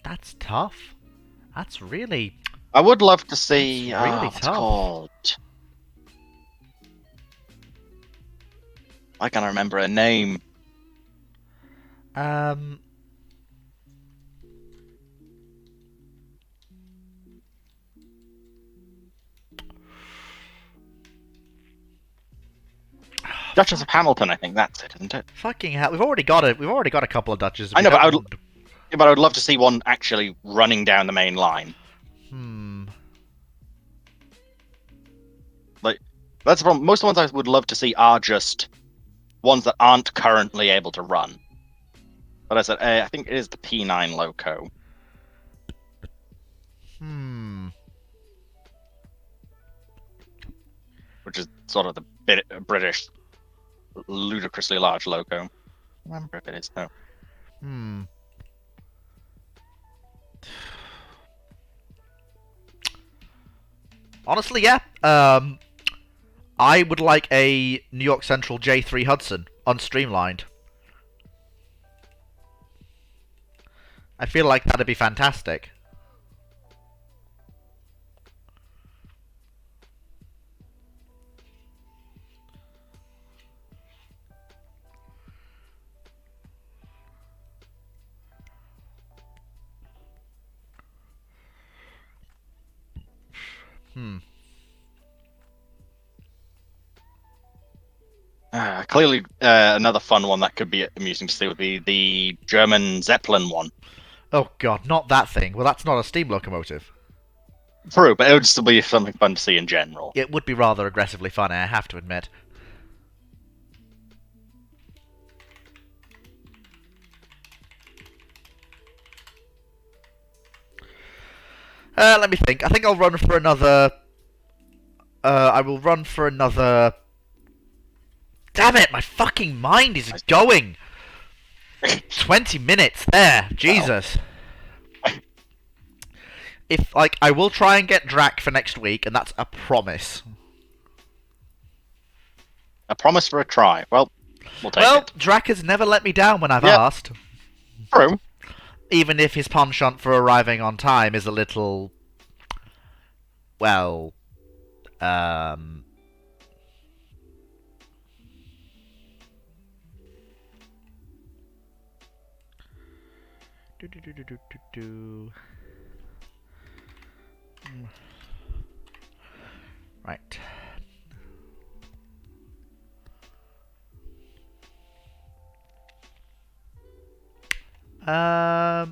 That's tough. That's really... I would love to see... really what's tough. called? I can't remember a name. Duchess of Hamilton, I think that's it, isn't it? Fucking hell! We've already got a couple of Duchesses. I know, but I would love to see one actually running down the main line. Like, that's the problem. Most of the ones I would love to see are just ones that aren't currently able to run. But I said, I think it is the P9 loco. Which is sort of the British, ludicrously large loco. I remember if it is, though. Honestly, yeah. I would like a New York Central J3 Hudson, unstreamlined. I feel like that'd be fantastic. Clearly, another fun one that could be amusing to see would be the German Zeppelin one. Oh god, not that thing. Well, that's not a steam locomotive. True, but it would still be something fun to see in general. It would be rather aggressively funny, I have to admit. Let me think. I think I'll run for another... I will run for another... Damn it, my fucking mind is going! 20 minutes there, Jesus. If, like, I will try and get Drac for next week, and that's a promise. A promise for a try. Well, we'll take it. Well, Drac has never let me down when I've asked. True. Even if his penchant for arriving on time is a little... Well... Right.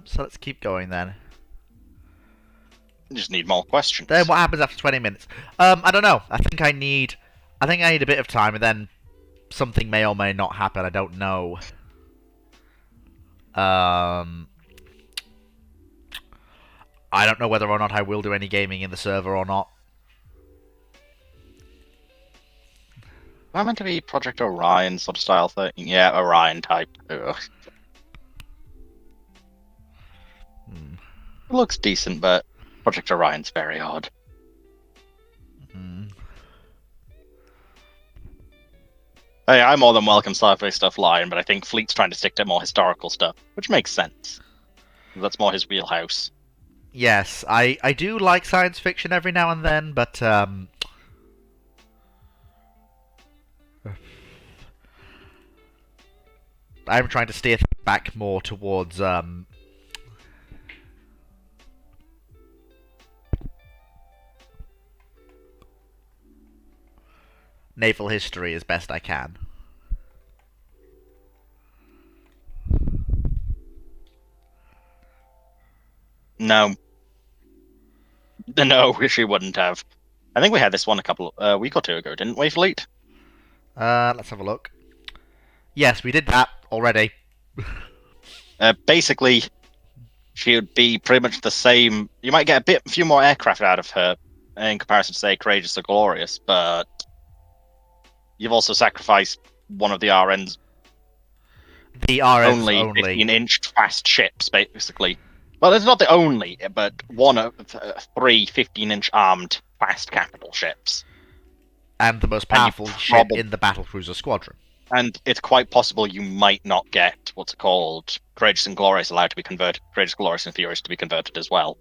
So let's keep going then. Just need more questions. Then what happens after 20 minutes? I don't know. I think I need a bit of time, and then something may or may not happen. I don't know. I don't know whether or not I will do any gaming in the server or not. Am I meant to be Project Orion sort of style thing? Yeah, Orion type. Ugh. It looks decent, but Project Orion's very odd. Mm. Hey, I'm more than welcome sci-fi stuff, Lion, but I think Fleet's trying to stick to more historical stuff, which makes sense. That's more his wheelhouse. Yes, I do like science fiction every now and then, but I'm trying to steer back more towards naval history as best I can. No. No, she wouldn't have. I think we had this one a week or two ago, didn't we, Fleet? Let's have a look. Yes, we did that already. Basically, she would be pretty much the same. You might get a few more aircraft out of her in comparison to, say, Courageous or Glorious, but you've also sacrificed one of the RN's The RN's only 15-inch fast ships, basically. Well, it's not the only, but one of 3 15-inch armed fast capital ships. And the most powerful ship in the battlecruiser squadron. And it's quite possible you might not get, Courageous and Glorious allowed to be converted, Courageous, Glorious, and Furious to be converted as well.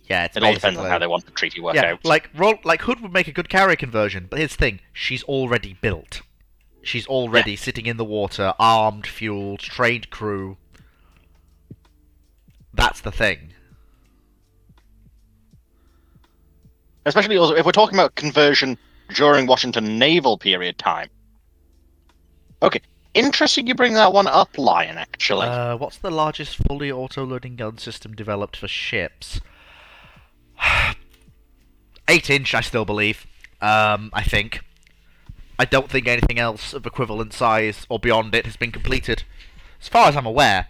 Yeah, it all depends on how they want the treaty work out. Like Hood would make a good carrier conversion, but here's the thing, she's already built. She's already sitting in the water, armed, fueled, trained crew. That's the thing. Especially also, if we're talking about conversion during Washington naval period time. Okay, interesting you bring that one up, Lion, actually. What's the largest fully auto-loading gun system developed for ships? 8-inch, I still believe. I think. I don't think anything else of equivalent size or beyond it has been completed. As far as I'm aware.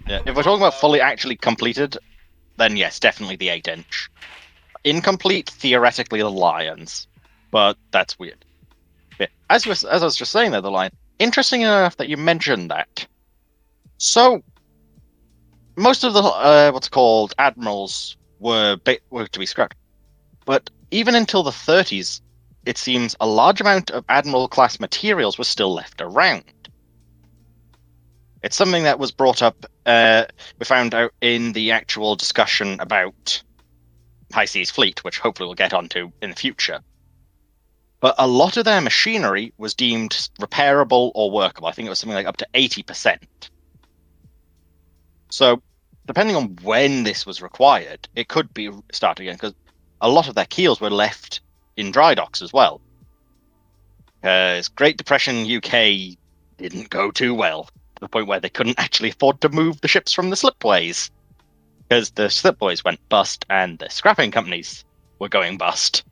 Yeah, if we're talking about fully actually completed, then yes, definitely the 8-inch. Incomplete, theoretically, the Lions. But that's weird. Yeah. As I was just saying there, the Lion, interesting enough that you mentioned that. So, most of the, admirals were to be scrapped. But even until the 30s, it seems a large amount of Admiral-class materials was still left around. It's something that was brought up, we found out in the actual discussion about High Seas Fleet, which hopefully we'll get onto in the future. But a lot of their machinery was deemed repairable or workable. I think it was something like up to 80%. So, depending on when this was required, it could be started again, because a lot of their keels were left in dry docks as well. Because Great Depression UK didn't go too well, to the point where they couldn't actually afford to move the ships from the slipways. Because the slipways went bust, and the scrapping companies were going bust.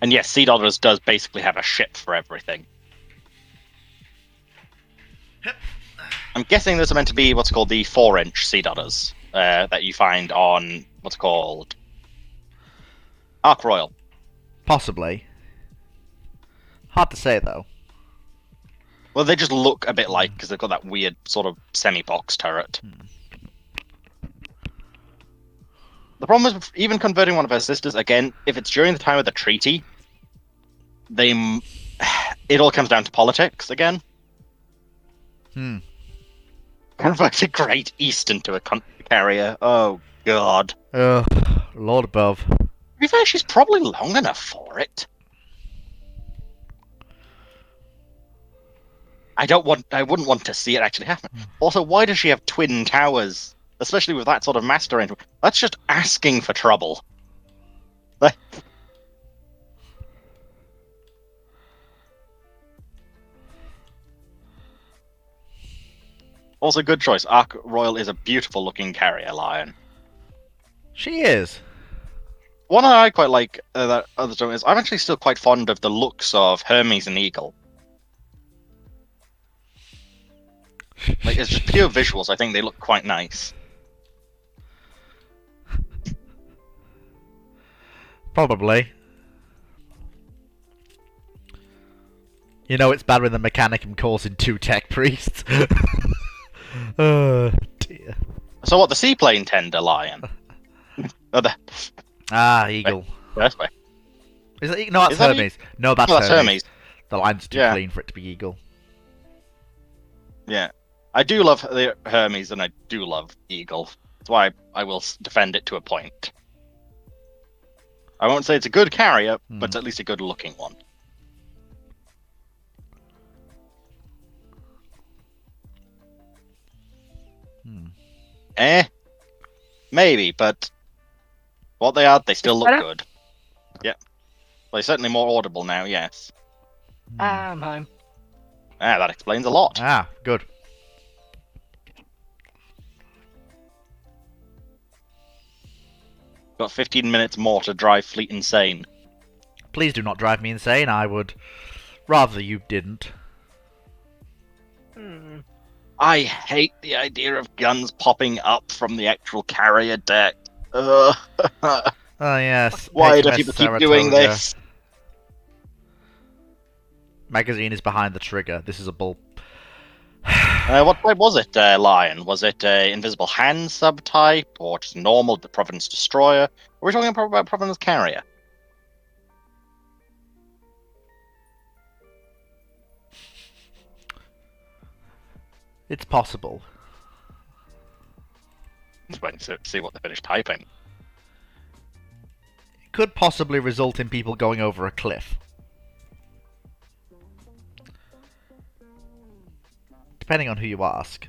And yes, Sea Dollars does basically have a ship for everything. I'm guessing those are meant to be what's called the 4-inch Sea Dollars that you find on what's called Ark Royal. Possibly. Hard to say, though. Well, they just look a bit like, because they've got that weird sort of semi-box turret. The problem is, even converting one of her sisters, again, if it's during the time of the treaty, it all comes down to politics again. Convert a Great Eastern to a carrier. Oh, God. Lord above. To be fair, she's probably long enough for it. I wouldn't want to see it actually happen. Also, why does she have twin towers? Especially with that sort of master arrangement. That's just asking for trouble. Also, good choice. Ark Royal is a beautiful looking carrier, Lion. She is. One I quite like that others don't is I'm actually still quite fond of the looks of Hermes and Eagle. Like, it's just pure visuals. I think they look quite nice. Probably. You know it's bad when the Mechanicum calls in 2 tech priests. Oh, dear. So what, the seaplane tender lion? Oh, the Eagle. first way. Is that, no, that's Is that Hermes. No, that's No, that's Hermes. Hermes. The line's too Yeah. clean for it to be Eagle. Yeah. I do love the Hermes, and I do love Eagle. That's why I will defend it to a point. I won't say it's a good carrier, but it's at least a good-looking one. Maybe, but what they are, they still look good. Yeah. Well, they're certainly more audible now, yes. I'm home. That explains a lot. Good. Got 15 minutes more to drive Fleet insane. Please do not drive me insane. I would rather you didn't. I hate the idea of guns popping up from the actual carrier deck. Ugh. Oh yes. Why do HMS people keep doing Saratoga. this? Magazine is behind the trigger. This is a bull. What type was it, Lion? Was it Invisible Hand subtype, or just normal Providence Destroyer? Are we talking about Providence Carrier? It's possible. Just waiting to see what they finish typing. It could possibly result in people going over a cliff. Depending on who you ask.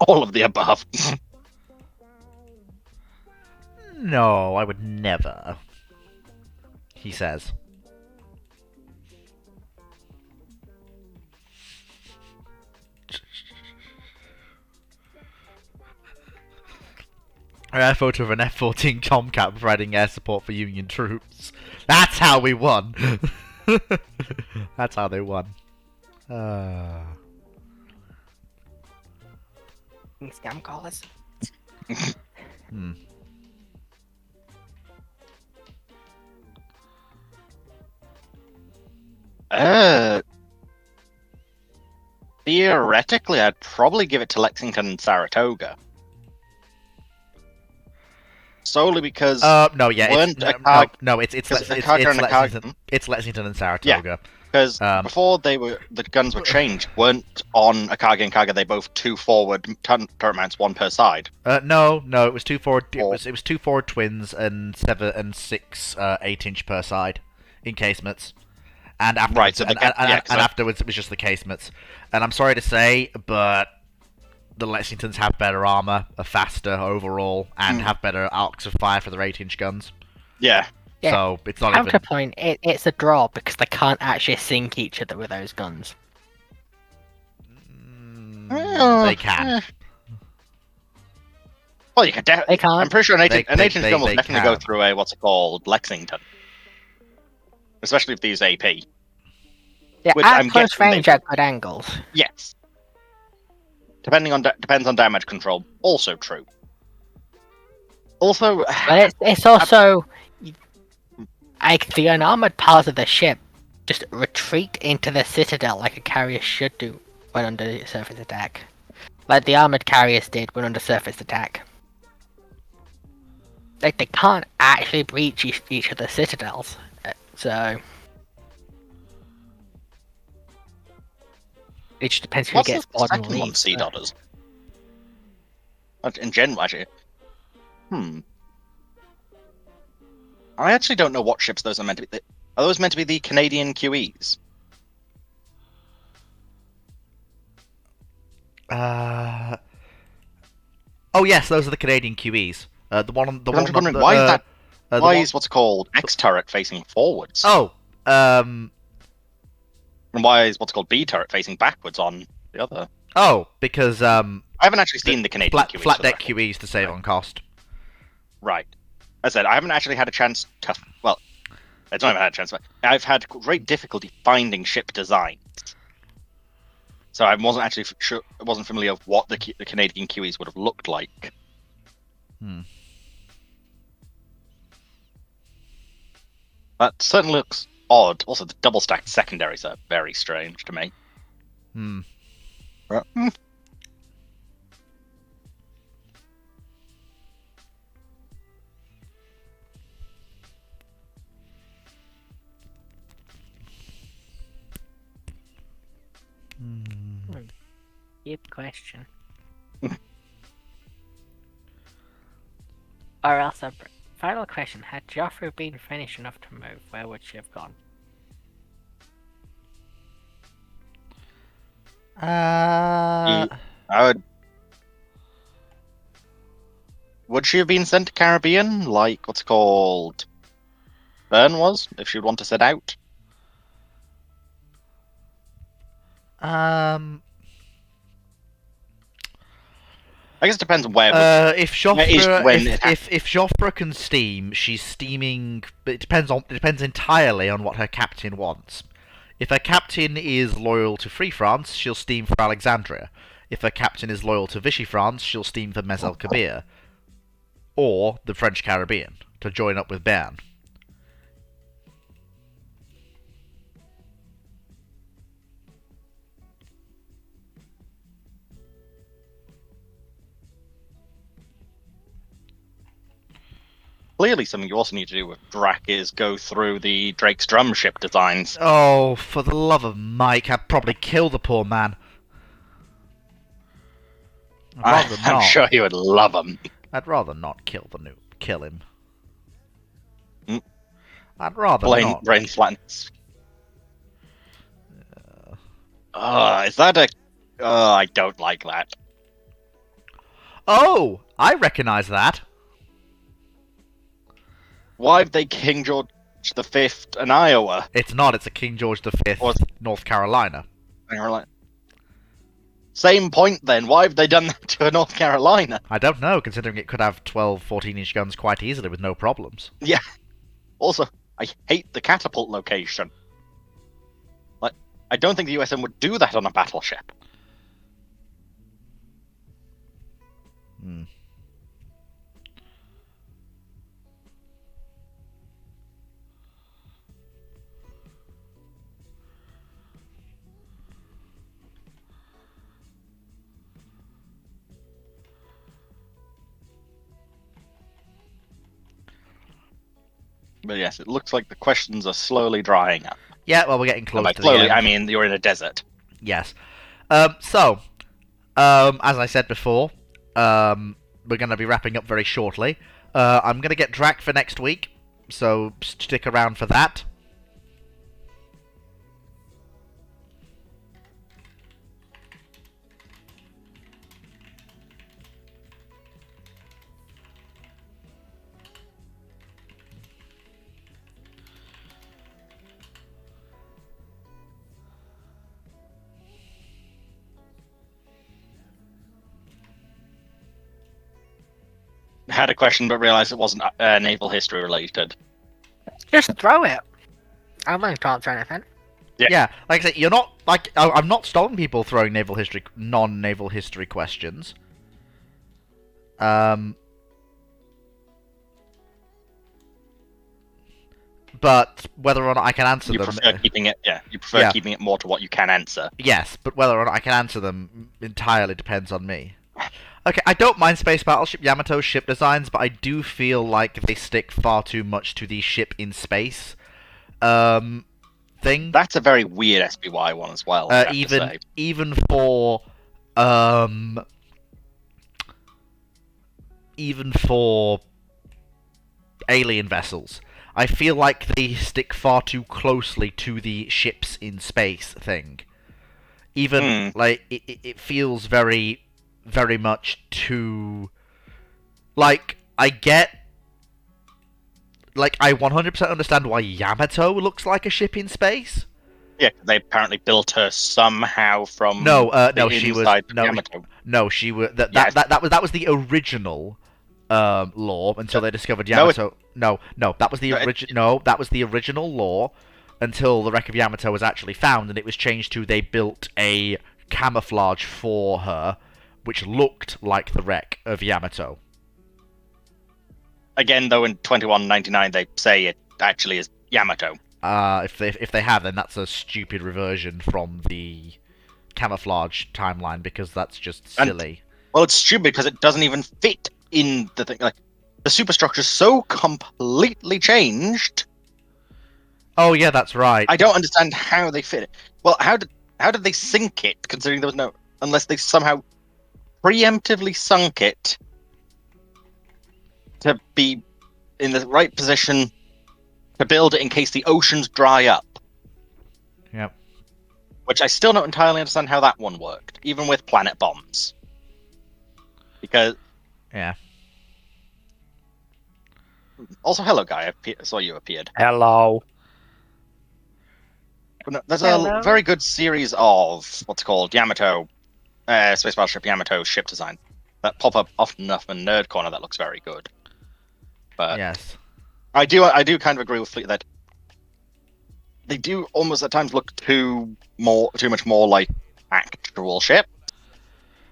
All of the above. No, I would never. He says. A photo of an F-14 Tomcat providing air support for Union troops. That's how we won! That's how they won. Scam callers. Theoretically, I'd probably give it to Lexington and Saratoga. Solely because No, yeah, weren't it's, a car- no, it's because a cargo and a Lexington. It's Lexington and Saratoga. because before the guns were changed, weren't on a Kaga and Kaga they both two forward turret mounts, one per side? No, it was two forward. It Or- was two forward twins and 7 and 6 8-inch per side encasements. And afterwards, Right, so afterwards it was just the casemates. And I'm sorry to say, but the Lexingtons have better armor, are faster overall, and have better arcs of fire for their 8-inch guns. Yeah. Yeah. So it's not even. Counterpoint, it's a draw because they can't actually sink each other with those guns. They can. Well, you can They definitely. can't. I'm pretty sure an 8-inch gun will they definitely go can. through a what's it called, Lexington, especially if they use AP. Yeah, Which at I'm close guessing they range at good angles. Yes. Depends on damage control. Also true. Also, But it's also like the unarmored part of the ship just retreat into the citadel like a carrier should do when under surface attack. Like the armored carriers did when under surface attack. Like they can't actually breach each of the citadels. So it just depends who what's gets the board and second one? leaves. Sea Dodders. In general, actually. I actually don't know what ships those are meant to be. Are those meant to be the Canadian QEs? Oh yes, those are the Canadian QEs. The one on the I'm one. just wondering on, why is that? the Why one- is what's called X turret facing forwards? Oh, And why is what's called B turret facing backwards on the other? because I haven't actually seen the Canadian flat, QEs. flat for the deck record. QEs to save on cost. Right. As I said, I haven't actually had a chance to. Well, it's not even had a chance, but I've had great difficulty finding ship designs. So I wasn't actually sure. I wasn't familiar with what the Canadian QEs would have looked like. That certainly looks odd. Also, the double stacked secondaries are very strange to me. Deep question. Or else final question: had Joffrey been finished enough to move, where would she have gone? I would. Would she have been sent to Caribbean, like what's it called? Bern was, if she'd want to set out? I guess it depends on where. If Joffre can steam, she's steaming. But it depends entirely on what her captain wants. If her captain is loyal to Free France, she'll steam for Alexandria. If her captain is loyal to Vichy France, she'll steam for Mez el Kabir, or the French Caribbean to join up with Bern. Clearly, something you also need to do with Drac is go through the Drake's drum ship designs. Oh, for the love of Mike, I'd probably kill the poor man. I'm sure you would love him. I'd rather not kill him. Mm. I'd rather not. Brain flattens. Is that a... I don't like that. Oh, I recognise that. Why have they King George V in Iowa? It's not, it's a King George V, North Carolina. Same point then, why have they done that to North Carolina? I don't know, considering it could have 12, 14-inch guns quite easily with no problems. Yeah. Also, I hate the catapult location. Like, I don't think the USM would do that on a battleship. Hmm. But yes, it looks like the questions are slowly drying up. Yeah, well, we're getting close by to slowly, the end. I mean, you're in a desert. Yes. As I said before, we're going to be wrapping up very shortly. I'm going to get Drac for next week, so stick around for that. I had a question, but realised it wasn't naval history related. Just throw it. I'm willing to answer anything. Yeah, like I said, you're not like I'm not stopping people throwing non-naval history questions. But whether or not I can answer them, Prefer keeping it, you prefer keeping it more to what you can answer. Yes, but whether or not I can answer them entirely depends on me. Okay, I don't mind Space Battleship Yamato's ship designs, but I do feel like they stick far too much to the ship in space thing. That's a very weird SBY one as well. Even for alien vessels, I feel like they stick far too closely to the ships in space thing. Like it feels very, very much too. Like I 100% understand why Yamato looks like a ship in space. Yeah, they apparently built her somehow from she was Yamato. No, she was that was the original law until they discovered Yamato. That was the original law until the wreck of Yamato was actually found, and it was changed to they built a camouflage for her, which looked like the wreck of Yamato. Again, though, in 2199 they say it actually is Yamato. If they have, then that's a stupid reversion from the camouflage timeline, because that's just silly. Well, it's stupid because it doesn't even fit in the thing. Like, the superstructure's so completely changed. Oh yeah, that's right. I don't understand how they fit it. Well, how did they sink it? Considering there was no. unless they somehow preemptively sunk it to be in the right position to build it in case the oceans dry up. Yep. Which I still don't entirely understand how that one worked, even with planet bombs. Because Yeah. also, hello, guy. I saw you appeared. Hello. But no, there's Hello. a very good series of what's called Yamato, Space Battleship Yamato ship design that pop up often enough in Nerd Corner that looks very good. But Yes. I do kind of agree with Fleet that they do almost at times look too much more like actual ship.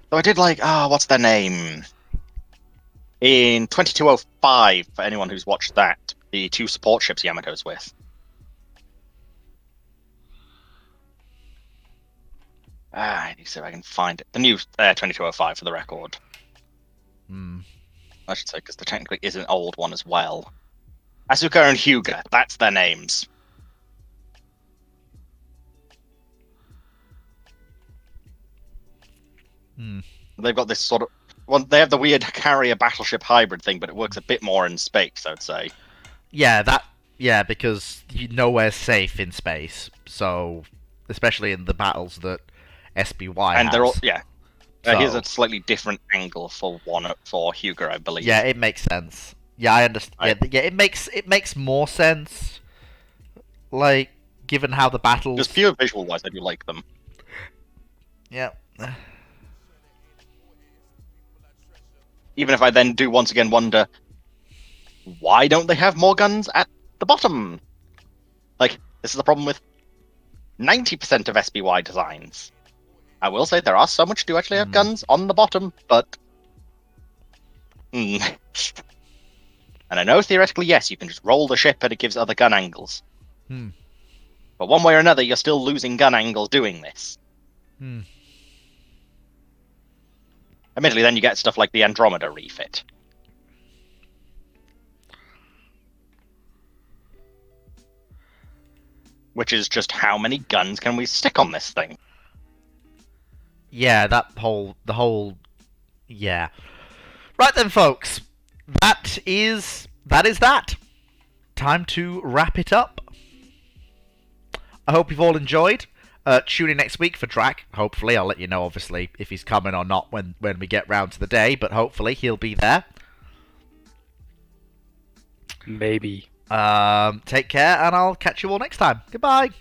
So I did like, what's their name? In 2205, for anyone who's watched that, the two support ships Yamato's with. I need to see if I can find it. The new 2205 for the record. Hmm. I should say, because there technically is an old one as well. Asuka and Hyuga, that's their names. Hmm. They've got this sort of... Well, they have the weird carrier battleship hybrid thing, but it works a bit more in space, I'd say. Yeah, because nowhere's safe in space. So, especially in the battles that SBY And has. they're all... Yeah. Here's So- a slightly different angle for Hyuga, I believe. Yeah, it makes sense. Yeah, I understand. Yeah, it makes more sense. Like, given how the battles. Just pure visual-wise, I do like them. Yeah. Even if I then do once again wonder, why don't they have more guns at the bottom? Like, this is the problem with 90% of SBY designs. I will say there are some which do actually have guns on the bottom, but... And I know theoretically, yes, you can just roll the ship and it gives other gun angles. Hmm. But one way or another, you're still losing gun angles doing this. Hmm. Admittedly, then you get stuff like the Andromeda refit. Which is just how many guns can we stick on this thing? Yeah, yeah. Right then, folks. That is that. Time to wrap it up. I hope you've all enjoyed. Tune in next week for Drac. Hopefully, I'll let you know, obviously, if he's coming or not when we get round to the day, but hopefully he'll be there. Maybe. Take care, and I'll catch you all next time. Goodbye.